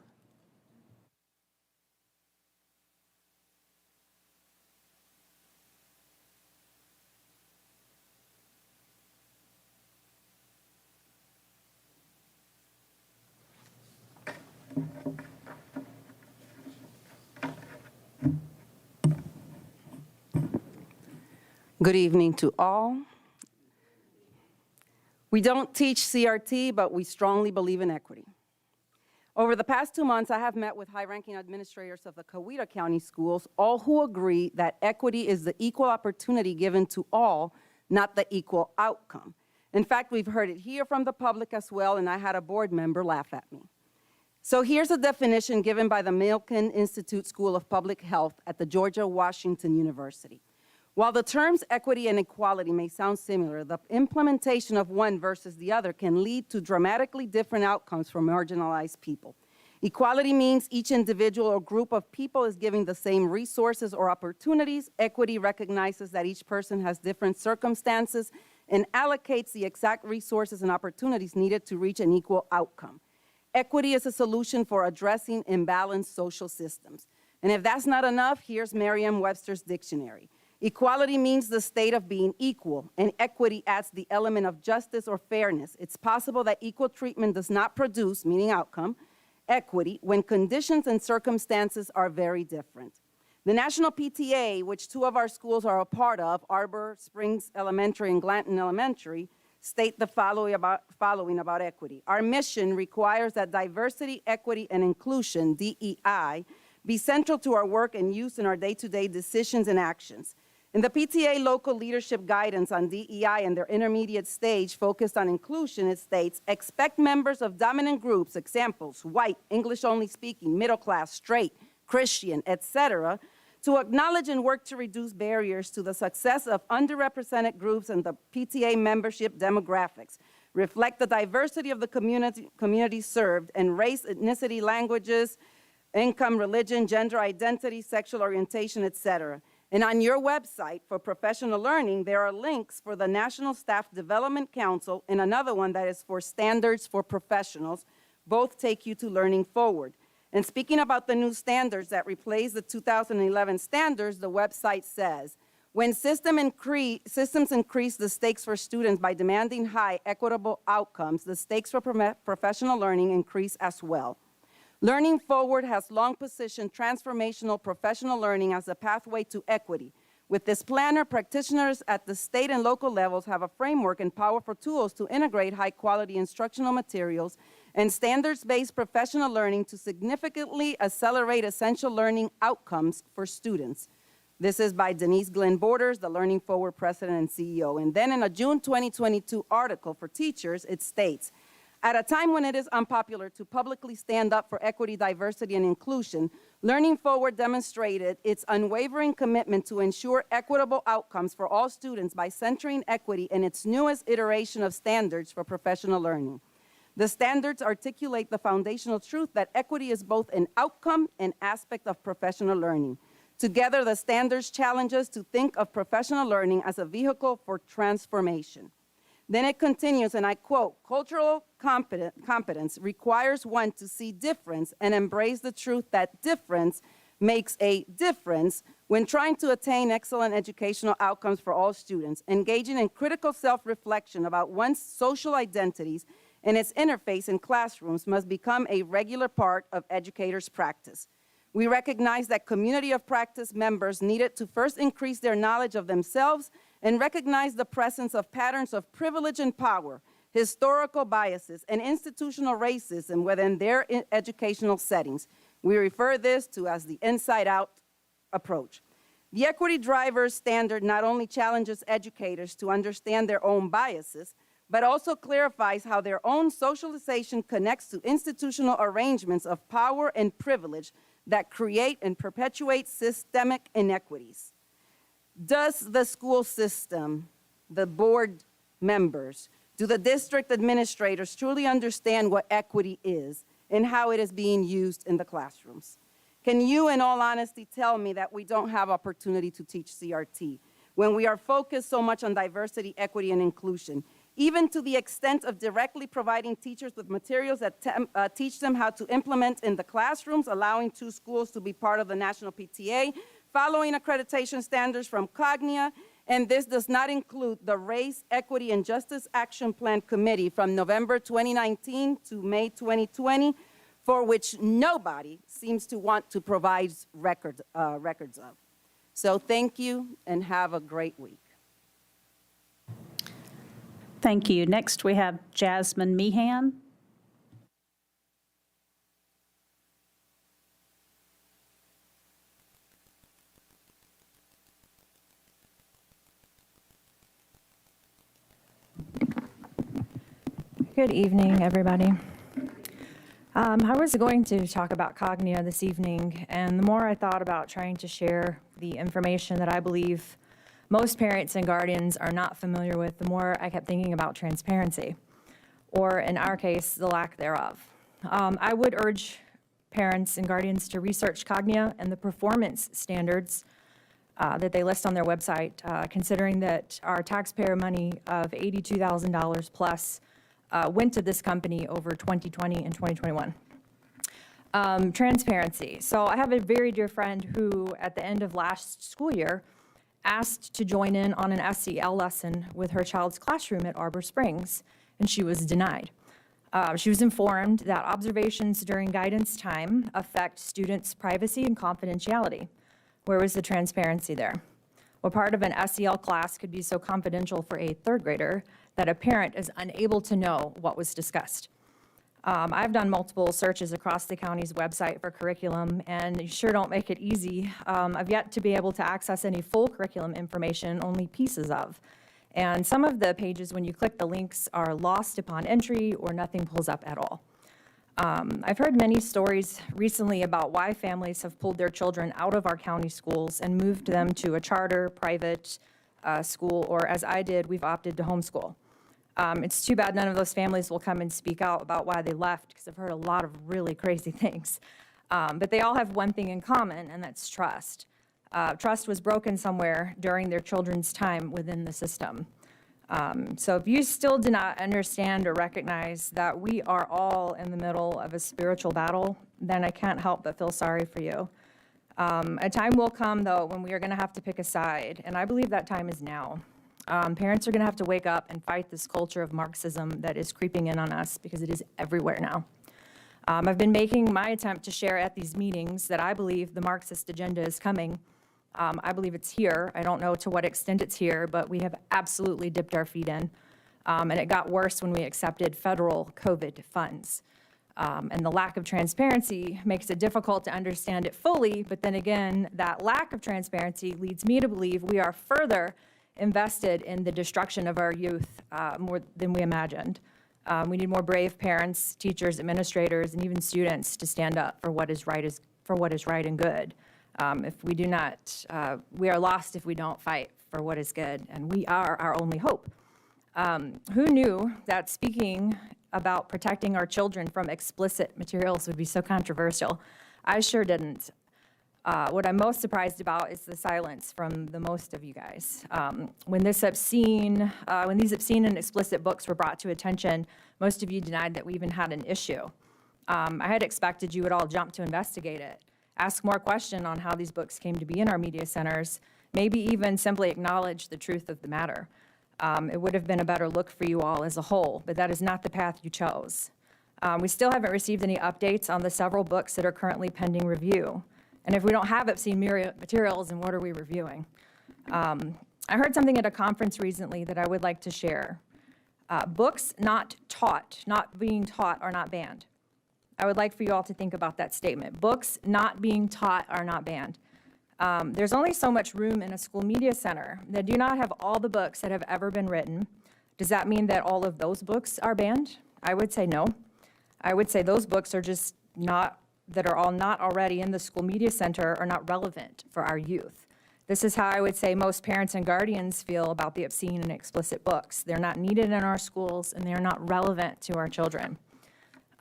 Good evening to all. We don't teach CRT, but we strongly believe in equity. Over the past 2 months, I have met with high-ranking administrators of the Coweta County schools, all who agree that equity is the equal opportunity given to all, not the equal outcome. In fact, we've heard it here from the public as well, and I had a board member laugh at me. So here's a definition given by the Milken Institute School of Public Health at the George Washington University. While the terms equity and equality may sound similar, the implementation of one versus the other can lead to dramatically different outcomes for marginalized people. Equality means each individual or group of people is given the same resources or opportunities. Equity recognizes that each person has different circumstances and allocates the exact resources and opportunities needed to reach an equal outcome. Equity is a solution for addressing imbalanced social systems. And if that's not enough, here's Merriam-Webster's dictionary. Equality means the state of being equal, and equity adds the element of justice or fairness. It's possible that equal treatment does not produce, meaning outcome, equity when conditions and circumstances are very different. The National PTA, which 2 of our schools are a part of, Arbor Springs Elementary and Glanton Elementary, state the following about equity. Our mission requires that diversity, equity, and inclusion, DEI, be central to our work and use in our day-to-day decisions and actions. In the PTA local leadership guidance on DEI and their intermediate stage focused on inclusion, it states, expect members of dominant groups, examples, white, English-only speaking, middle class, straight, Christian, etc., to acknowledge and work to reduce barriers to the success of underrepresented groups and the PTA membership demographics, reflect the diversity of the community served, and race, ethnicity, languages, income, religion, gender identity, sexual orientation, etc. And on your website for professional learning, there are links for the National Staff Development Council and another one that is for Standards for Professionals. Both take you to Learning Forward. And speaking about the new standards that replace the 2011 standards, the website says, when systems increase the stakes for students by demanding high, equitable outcomes, the stakes for professional learning increase as well. Learning Forward has long positioned transformational professional learning as a pathway to equity. With this planner, practitioners at the state and local levels have a framework and powerful tools to integrate high-quality instructional materials and standards-based professional learning to significantly accelerate essential learning outcomes for students. This is by Denise Glenn Borders, the Learning Forward President and CEO. And then in a June 2022 article for teachers, it states, at a time when it is unpopular to publicly stand up for equity, diversity, and inclusion, Learning Forward demonstrated its unwavering commitment to ensure equitable outcomes for all students by centering equity in its newest iteration of standards for professional learning. The standards articulate the foundational truth that equity is both an outcome and aspect of professional learning. Together, the standards challenge us to think of professional learning as a vehicle for transformation. Then it continues, and I quote, cultural competence requires one to see difference and embrace the truth that difference makes a difference when trying to attain excellent educational outcomes for all students. Engaging in critical self-reflection about one's social identities and its interface in classrooms must become a regular part of educators' practice. We recognize that community of practice members needed to first increase their knowledge of themselves and recognize the presence of patterns of privilege and power, historical biases, and institutional racism within their educational settings. We refer this to as the inside-out approach. The Equity Drivers Standard not only challenges educators to understand their own biases, but also clarifies how their own socialization connects to institutional arrangements of power and privilege that create and perpetuate systemic inequities. Does the school system, the board members, do the district administrators truly understand what equity is and how it is being used in the classrooms? Can you, in all honesty, tell me that we don't have opportunity to teach CRT when we are focused so much on diversity, equity, and inclusion, even to the extent of directly providing teachers with materials that teach them how to implement in the classrooms, allowing 2 schools to be part of the National PTA, following accreditation standards from Cognia, and this does not include the Race, Equity, and Justice Action Plan Committee from November 2019 to May 2020, for which nobody seems to want to provide records of. So thank you, and have a great week. Thank you. Next, we have Jasmine Meehan. Good evening, everybody. I was going to talk about Cognia this evening, and the more I thought about trying to share the information that I believe most parents and guardians are not familiar with, the more I kept thinking about transparency, or in our case, the lack thereof. I would urge parents and guardians to research Cognia and the performance standards that they list on their website, considering that our taxpayer money of $82,000 plus went to this company over 2020 and 2021. Transparency. So I have a very dear friend who, at the end of last school year, asked to join in on an SEL lesson with her child's classroom at Arbor Springs, and she was denied. She was informed that observations during guidance time affect students' privacy and confidentiality. Where was the transparency there? Well, part of an SEL class could be so confidential for a third grader that a parent is unable to know what was discussed. I've done multiple searches across the county's website for curriculum, and you sure don't make it easy. I've yet to be able to access any full curriculum information, only pieces of. And some of the pages, when you click the links, are lost upon entry or nothing pulls up at all. I've heard many stories recently about why families have pulled their children out of our county schools and moved them to a charter, private school, or as I did, we've opted to homeschool. It's too bad none of those families will come and speak out about why they left, because I've heard a lot of really crazy things. But they all have one thing in common, and that's trust. Trust was broken somewhere during their children's time within the system. So if you still do not understand or recognize that we are all in the middle of a spiritual battle, then I can't help but feel sorry for you. A time will come, though, when we are going to have to pick a side, and I believe that time is now. Parents are going to have to wake up and fight this culture of Marxism that is creeping in on us, because it is everywhere now. I've been making my attempt to share at these meetings that I believe the Marxist agenda is coming. I believe it's here. I don't know to what extent it's here, but we have absolutely dipped our feet in. And it got worse when we accepted federal COVID funds. And the lack of transparency makes it difficult to understand it fully, but then again, that lack of transparency leads me to believe we are further invested in the destruction of our youth more than we imagined. We need more brave parents, teachers, administrators, and even students to stand up for what is right and good. If we do not, we are lost if we don't fight for what is good, and we are our only hope. Who knew that speaking about protecting our children from explicit materials would be so controversial? I sure didn't. What I'm most surprised about is the silence from the most of you guys. When these obscene and explicit books were brought to attention, most of you denied that we even had an issue. I had expected you would all jump to investigate it, ask more questions on how these books came to be in our media centers, maybe even simply acknowledge the truth of the matter. It would have been a better look for you all as a whole, but that is not the path you chose. We still haven't received any updates on the several books that are currently pending review. And if we don't have obscene materials, then what are we reviewing? I heard something at a conference recently that I would like to share. Books not being taught are not banned. I would like for you all to think about that statement. Books not being taught are not banned. There's only so much room in a school media center that do not have all the books that have ever been written. Does that mean that all of those books are banned? I would say no. I would say those books are just that are all not already in the school media center are not relevant for our youth. This is how I would say most parents and guardians feel about the obscene and explicit books. They're not needed in our schools, and they're not relevant to our children.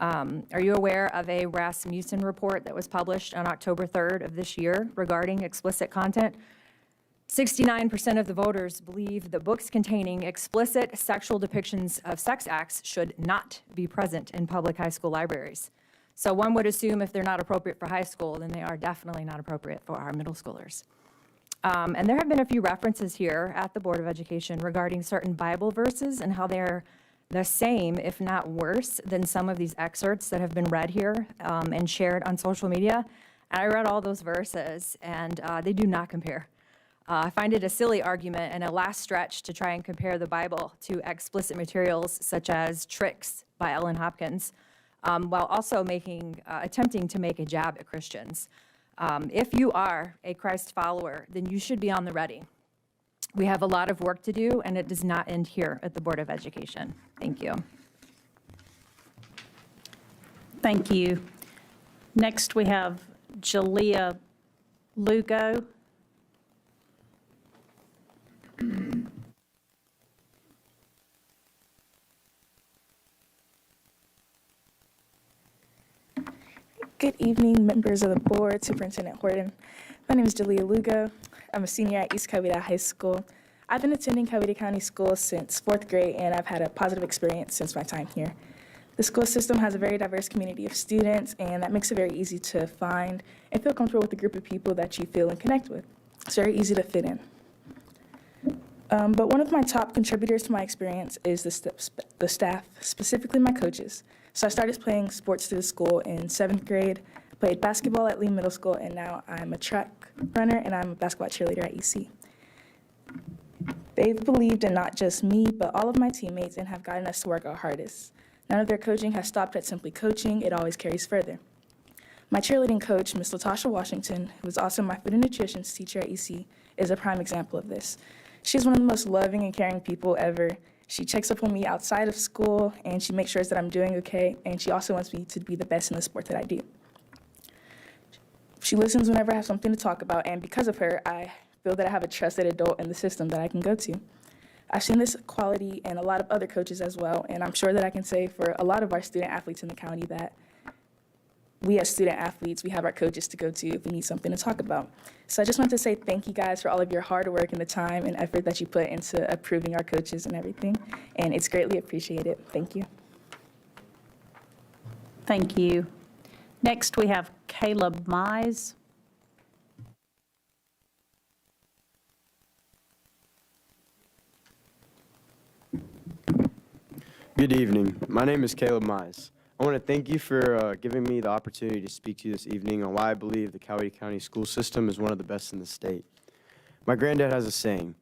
Are you aware of a Rasmussen report that was published on October 3rd of this year regarding explicit content? 69% of the voters believe that books containing explicit sexual depictions of sex acts should not be present in public high school libraries. So one would assume if they're not appropriate for high school, then they are definitely not appropriate for our middle schoolers. And there have been a few references here at the Board of Education regarding certain Bible verses and how they're the same, if not worse, than some of these excerpts that have been read here and shared on social media. And I read all those verses, and they do not compare. I find it a silly argument and a last stretch to try and compare the Bible to explicit materials such as Tricks by Ellen Hopkins, while also attempting to make a jab at Christians. If you are a Christ follower, then you should be on the ready. We have a lot of work to do, and it does not end here at the Board of Education. Thank you. Thank you. Next, we have Jalea Lugo. Good evening, members of the board, Superintendent Horton. My name is Jalea Lugo. I'm a senior at East Coweta High School. I've been attending Coweta County Schools since 4th grade, and I've had a positive experience since my time here. The school system has a very diverse community of students, and that makes it very easy to find and feel comfortable with a group of people that you feel and connect with. It's very easy to fit in. But one of my top contributors to my experience is the staff, specifically my coaches. So I started playing sports through the school in 7th grade, played basketball at Lee Middle School, and now I'm a track runner and I'm a basketball cheerleader at EC. They've believed in not just me, but all of my teammates and have gotten us to work our hardest. None of their coaching has stopped at simply coaching, it always carries further. My cheerleading coach, Ms. Latasha Washington, who is also my food and nutrition teacher at EC, is a prime example of this. She's one of the most loving and caring people ever. She checks up on me outside of school, and she makes sure that I'm doing okay, and she also wants me to be the best in the sport that I do. She listens whenever I have something to talk about, and because of her, I feel that I have a trusted adult in the system that I can go to. I've seen this quality in a lot of other coaches as well, and I'm sure that I can say for a lot of our student athletes in the county that we as student athletes, we have our coaches to go to if we need something to talk about. So I just want to say thank you guys for all of your hard work and the time and effort that you put into approving our coaches and everything, and it's greatly appreciated. Thank you. Thank you. Next, we have Caleb Mize. Good evening. My name is Caleb Mize. I want to thank you for giving me the opportunity to speak to you this evening on why I believe the Coweta County school system is one of the best in the state. My granddad has a saying.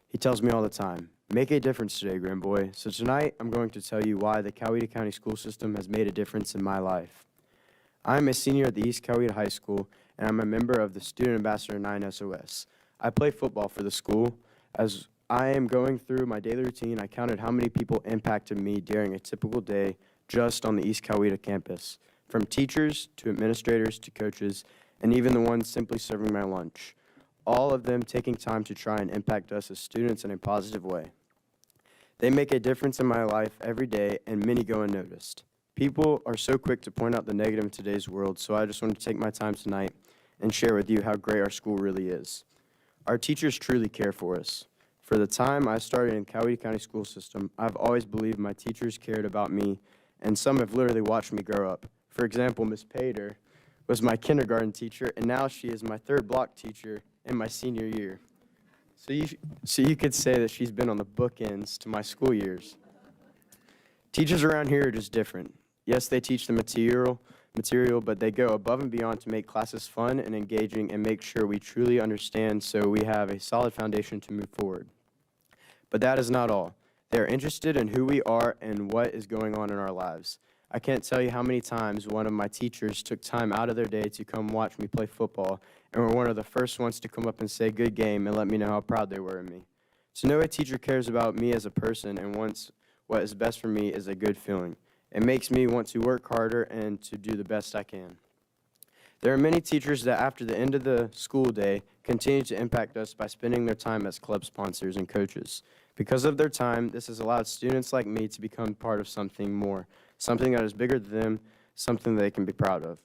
He tells me all the time, make a difference today, grandboy. So tonight, I'm going to tell you why the Coweta County school system has made a difference in my life. I'm a senior at the East Coweta High School, and I'm a member of the Student Ambassador 9SOS. I play football for the school. As I am going through my daily routine, I counted how many people impacted me during a typical day just on the East Coweta campus, from teachers to administrators to coaches, and even the ones simply serving my lunch. All of them taking time to try and impact us as students in a positive way. They make a difference in my life every day, and many go unnoticed. People are so quick to point out the negative in today's world, so I just want to take my time tonight and share with you how great our school really is. Our teachers truly care for us. For the time I started in Coweta County school system, I've always believed my teachers cared about me, and some have literally watched me grow up. For example, Ms. Pater was my kindergarten teacher, and now she is my 3rd block teacher in my senior year. So you could say that she's been on the bookends to my school years. Teachers around here are just different. Yes, they teach the material, but they go above and beyond to make classes fun and engaging and make sure we truly understand so we have a solid foundation to move forward. But that is not all. They are interested in who we are and what is going on in our lives. I can't tell you how many times one of my teachers took time out of their day to come watch me play football and were one of the first ones to come up and say good game and let me know how proud they were of me. To know a teacher cares about me as a person and wants what is best for me is a good feeling. It makes me want to work harder and to do the best I can. There are many teachers that after the end of the school day continue to impact us by spending their time as club sponsors and coaches. Because of their time, this has allowed students like me to become part of something more, something that is bigger than them, something they can be proud of.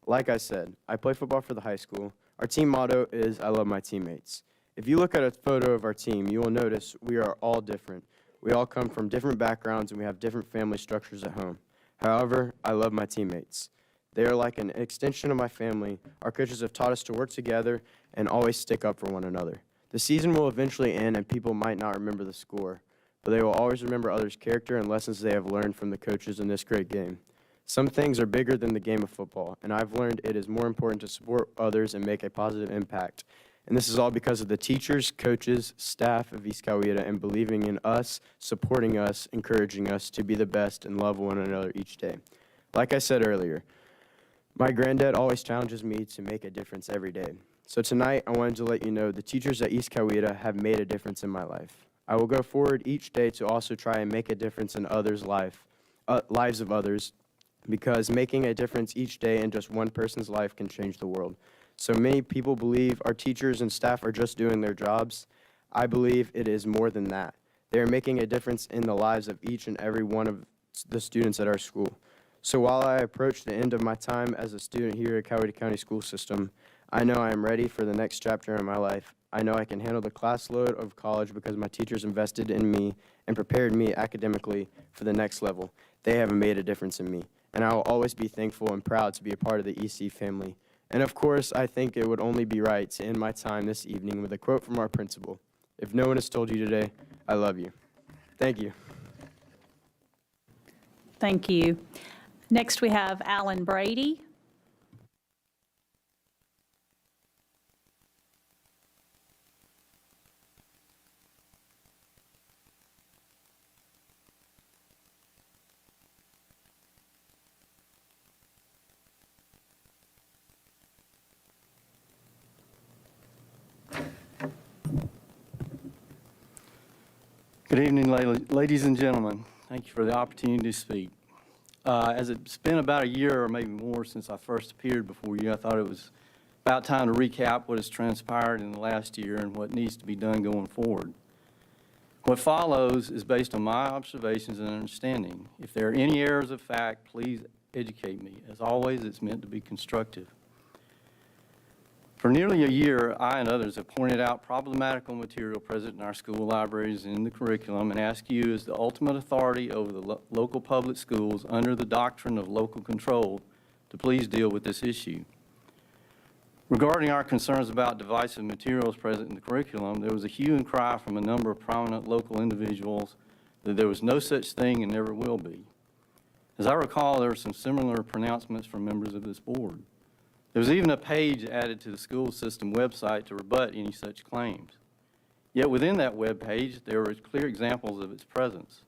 Like I said, I play football for the high school. Our team motto is, I love my teammates. If you look at a photo of our team, you will notice we are all different. We all come from different backgrounds and we have different family structures at home. However, I love my teammates. They are like an extension of my family. Our coaches have taught us to work together and always stick up for one another. The season will eventually end and people might not remember the score, but they will always remember others' character and lessons they have learned from the coaches in this great game. Some things are bigger than the game of football, and I've learned it is more important to support others and make a positive impact. And this is all because of the teachers, coaches, staff of East Coweta and believing in us, supporting us, encouraging us to be the best and love one another each day. Like I said earlier, my granddad always challenges me to make a difference every day. So tonight, I wanted to let you know the teachers at East Coweta have made a difference in my life. I will go forward each day to also try and make a difference in others' lives of others, because making a difference each day in just one person's life can change the world. So many people believe our teachers and staff are just doing their jobs. I believe it is more than that. They are making a difference in the lives of each and every one of the students at our school. So while I approach the end of my time as a student here at Coweta County School System, I know I am ready for the next chapter in my life. I know I can handle the class load of college because my teachers invested in me and prepared me academically for the next level. They have made a difference in me, and I will always be thankful and proud to be a part of the EC family. And of course, I think it would only be right to end my time this evening with a quote from our principal. If no one has told you today, I love you. Thank you. Thank you. Next, we have Alan Brady. Good evening, ladies and gentlemen. Thank you for the opportunity to speak. As it's been about a year or maybe more since I first appeared before you, I thought it was about time to recap what has transpired in the last year and what needs to be done going forward. What follows is based on my observations and understanding. If there are any errors of fact, please educate me. As always, it's meant to be constructive. For nearly a year, I and others have pointed out problematical material present in our school libraries and in the curriculum and ask you as the ultimate authority over the local public schools under the doctrine of local control to please deal with this issue. Regarding our concerns about divisive materials present in the curriculum, there was a hue and cry from a number of prominent local individuals that there was no such thing and never will be. As I recall, there were some similar pronouncements from members of this board. There was even a page added to the school system website to rebut any such claims. Yet within that web page, there were clear examples of its presence.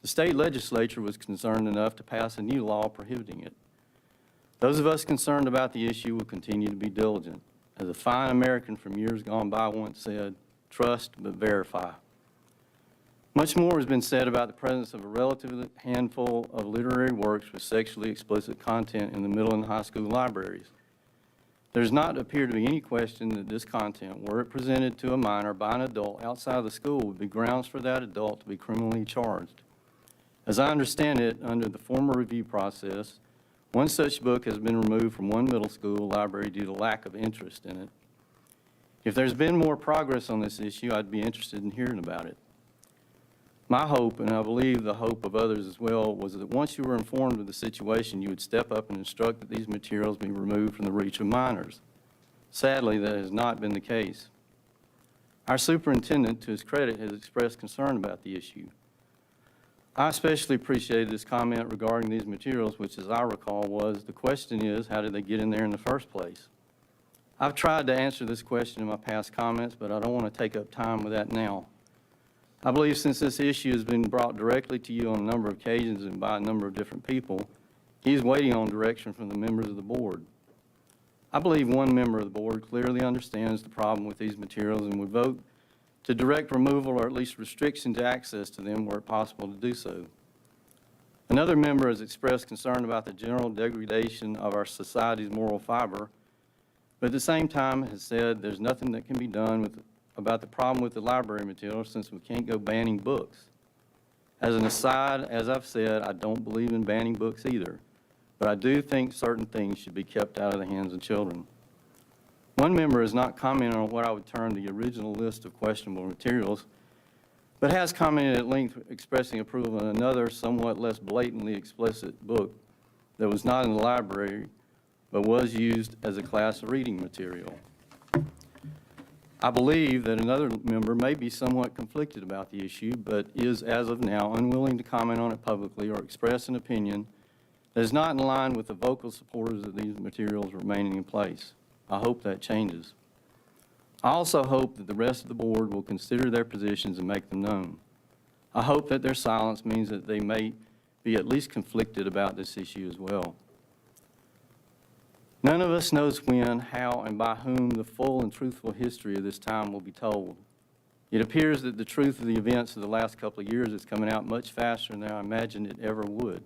The state legislature was concerned enough to pass a new law prohibiting it. Those of us concerned about the issue will continue to be diligent. As a fine American from years gone by once said, trust but verify. Much more has been said about the presence of a relative handful of literary works with sexually explicit content in the middle and high school libraries. There does not appear to be any question that this content, were it presented to a minor by an adult outside of the school, would be grounds for that adult to be criminally charged. As I understand it, under the former review process, one such book has been removed from one middle school library due to lack of interest in it. If there's been more progress on this issue, I'd be interested in hearing about it. My hope, and I believe the hope of others as well, was that once you were informed of the situation, you would step up and instruct that these materials be removed from the reach of minors. Sadly, that has not been the case. Our superintendent, to his credit, has expressed concern about the issue. I especially appreciated this comment regarding these materials, which, as I recall, was, the question is, how did they get in there in the first place? I've tried to answer this question in my past comments, but I don't want to take up time with that now. I believe since this issue has been brought directly to you on a number of occasions and by a number of different people, he's waiting on direction from the members of the board. I believe one member of the board clearly understands the problem with these materials and would vote to direct removal or at least restriction to access to them were it possible to do so. Another member has expressed concern about the general degradation of our society's moral fiber, but at the same time has said there's nothing that can be done about the problem with the library material since we can't go banning books. As an aside, as I've said, I don't believe in banning books either, but I do think certain things should be kept out of the hands of children. One member has not commented on what I would term the original list of questionable materials, but has commented at length expressing approval on another somewhat less blatantly explicit book that was not in the library, but was used as a class reading material. I believe that another member may be somewhat conflicted about the issue, but is, as of now, unwilling to comment on it publicly or express an opinion that is not in line with the vocal supporters of these materials remaining in place. I hope that changes. I also hope that the rest of the board will consider their positions and make them known. I hope that their silence means that they may be at least conflicted about this issue as well. None of us knows when, how, and by whom the full and truthful history of this time will be told. It appears that the truth of the events of the last couple of years is coming out much faster than I imagined it ever would.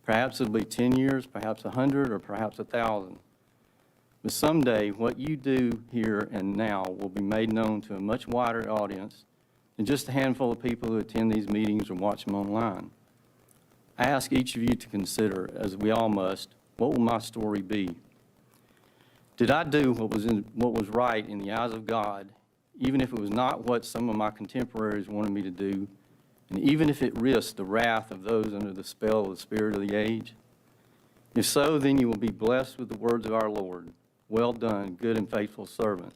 Perhaps it'll be 10 years, perhaps 100, or perhaps 1,000. But someday, what you do here and now will be made known to a much wider audience than just a handful of people who attend these meetings or watch them online. I ask each of you to consider, as we all must, what will my story be? Did I do what was right in the eyes of God, even if it was not what some of my contemporaries wanted me to do, and even if it risked the wrath of those under the spell of the spirit of the age? If so, then you will be blessed with the words of our Lord. Well done, good and faithful servant.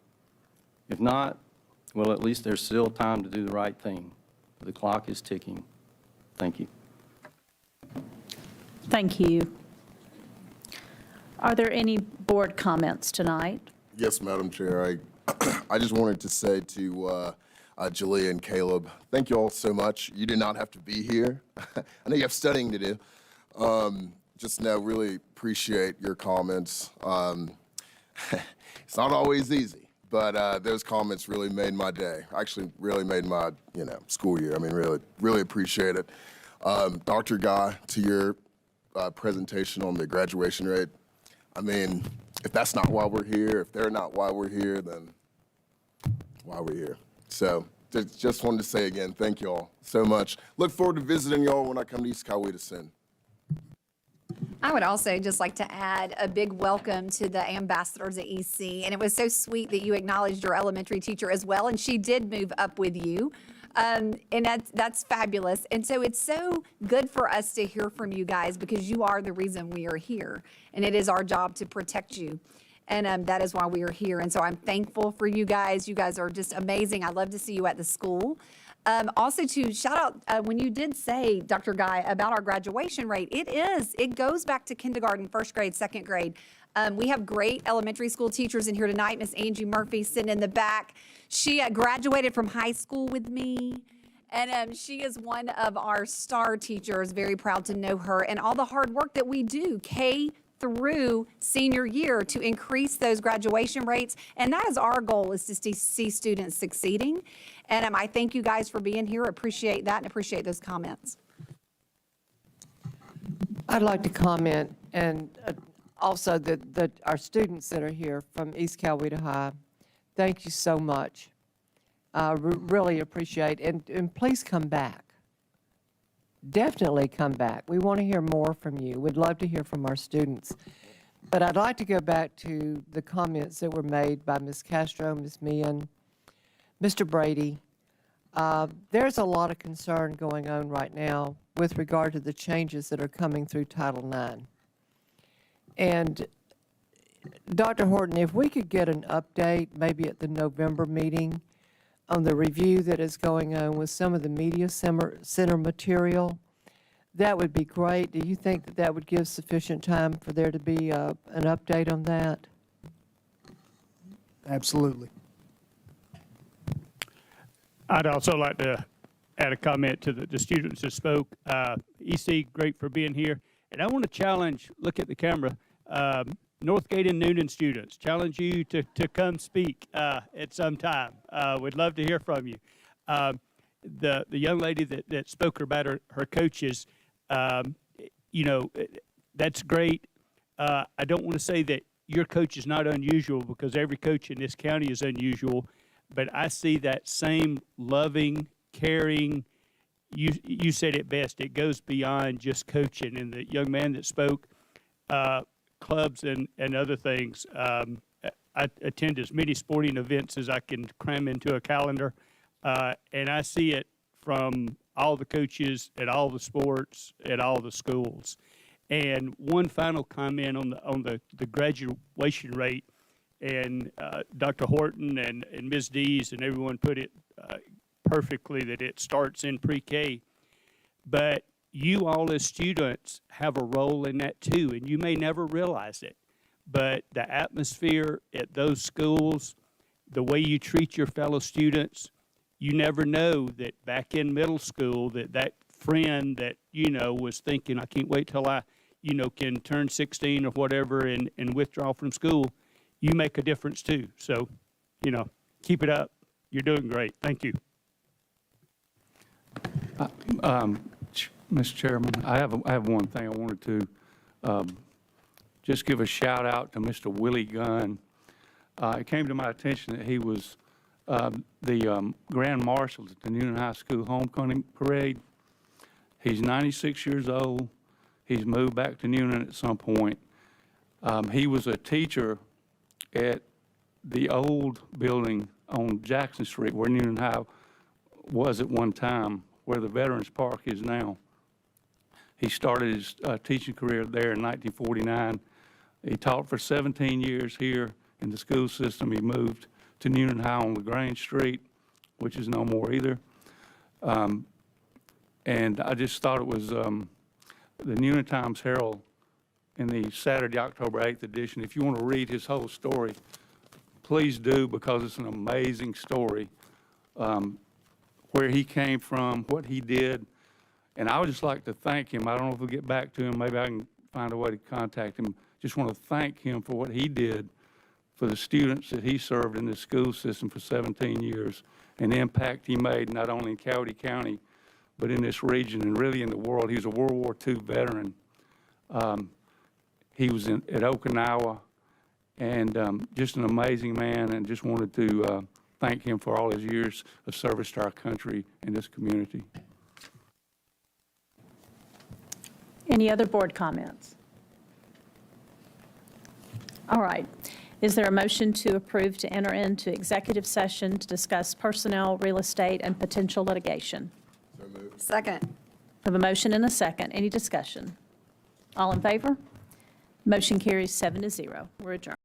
If not, well, at least there's still time to do the right thing. The clock is ticking. Thank you. Thank you. Are there any board comments tonight? Yes, Madam Chair. I just wanted to say to Jalea and Caleb, thank you all so much. You did not have to be here. I know you have studying to do. Just now, really appreciate your comments. It's not always easy, but those comments really made my day. Actually, really made my school year. I mean, really appreciate it. Dr. Guy, to your presentation on the graduation rate, I mean, if that's not why we're here, if they're not why we're here, then why we're here. So just wanted to say again, thank you all so much. Look forward to visiting y'all when I come to East Coweta soon. I would also just like to add a big welcome to the ambassadors at EC. And it was so sweet that you acknowledged your elementary teacher as well. And she did move up with you. And that's fabulous. And so it's so good for us to hear from you guys because you are the reason we are here. And it is our job to protect you. And that is why we are here. And so I'm thankful for you guys. You guys are just amazing. I love to see you at the school. Also to shout out, when you did say, Dr. Guy, about our graduation rate, it goes back to kindergarten, first grade, second grade. We have great elementary school teachers in here tonight. Miss Angie Murphy sitting in the back. She graduated from high school with me. And she is one of our star teachers. Very proud to know her and all the hard work that we do, K through senior year, to increase those graduation rates. And that is our goal, is to see students succeeding. And I thank you guys for being here. Appreciate that and appreciate those comments. I'd like to comment, and also that our students that are here from East Coweta High, thank you so much. Really appreciate it. And please come back. Definitely come back. We want to hear more from you. We'd love to hear from our students. But I'd like to go back to the comments that were made by Ms. Castro, Ms. Meehan, Mr. Brady. There's a lot of concern going on right now with regard to the changes that are coming through Title IX. And Dr. Horton, if we could get an update maybe at the November meeting on the review that is going on with some of the media center material, that would be great. Do you think that would give sufficient time for there to be an update on that? Absolutely. I'd also like to add a comment to the students that spoke. EC, great for being here. And I want to challenge, look at the camera, Northgate and Newnan students, challenge you to come speak at some time. We'd love to hear from you. The young lady that spoke about her coaches, that's great. I don't want to say that your coach is not unusual, because every coach in this county is unusual, but I see that same loving, caring, you said it best, it goes beyond just coaching. And the young man that spoke, clubs and other things. I attend as many sporting events as I can cram into a calendar, and I see it from all the coaches at all the sports at all the schools. And one final comment on the graduation rate, and Dr. Horton and Ms. Dees and everyone put it perfectly, that it starts in pre-K, but you all as students have a role in that too, and you may never realize it, but the atmosphere at those schools, the way you treat your fellow students, you never know that back in middle school that friend that, was thinking, I can't wait till I, can turn 16 or whatever and withdraw from school, you make a difference too. So, keep it up. You're doing great. Thank you. Mr. Chairman, I have one thing I wanted to just give a shout out to Mr. Willie Gunn. It came to my attention that he was the Grand Marshal at the Newnan High School Homecoming Parade. He's 96 years old. He's moved back to Newnan at some point. He was a teacher at the old building on Jackson Street where Newnan High was at one time, where the Veterans Park is now. He started his teaching career there in 1949. He taught for 17 years here in the school system. He moved to Newnan High on LaGrange Street, which is no more either. And I just thought it was the Newnan Times-Herald in the Saturday, October 8th edition. If you want to read his whole story, please do, because it's an amazing story, where he came from, what he did. And I would just like to thank him. I don't know if we'll get back to him. Maybe I can find a way to contact him. Just want to thank him for what he did for the students that he served in the school system for 17 years, and the impact he made not only in Coweta County, but in this region and really in the world. He was a World War II veteran. He was at Okinawa, and just an amazing man, and just wanted to thank him for all his years of service to our country and this community. Any other board comments? All right. Is there a motion to approve to enter into executive session to discuss personnel, real estate, and potential litigation? Second. I have a motion and a second. Any discussion? All in favor? Motion carries 7-0. We're adjourned.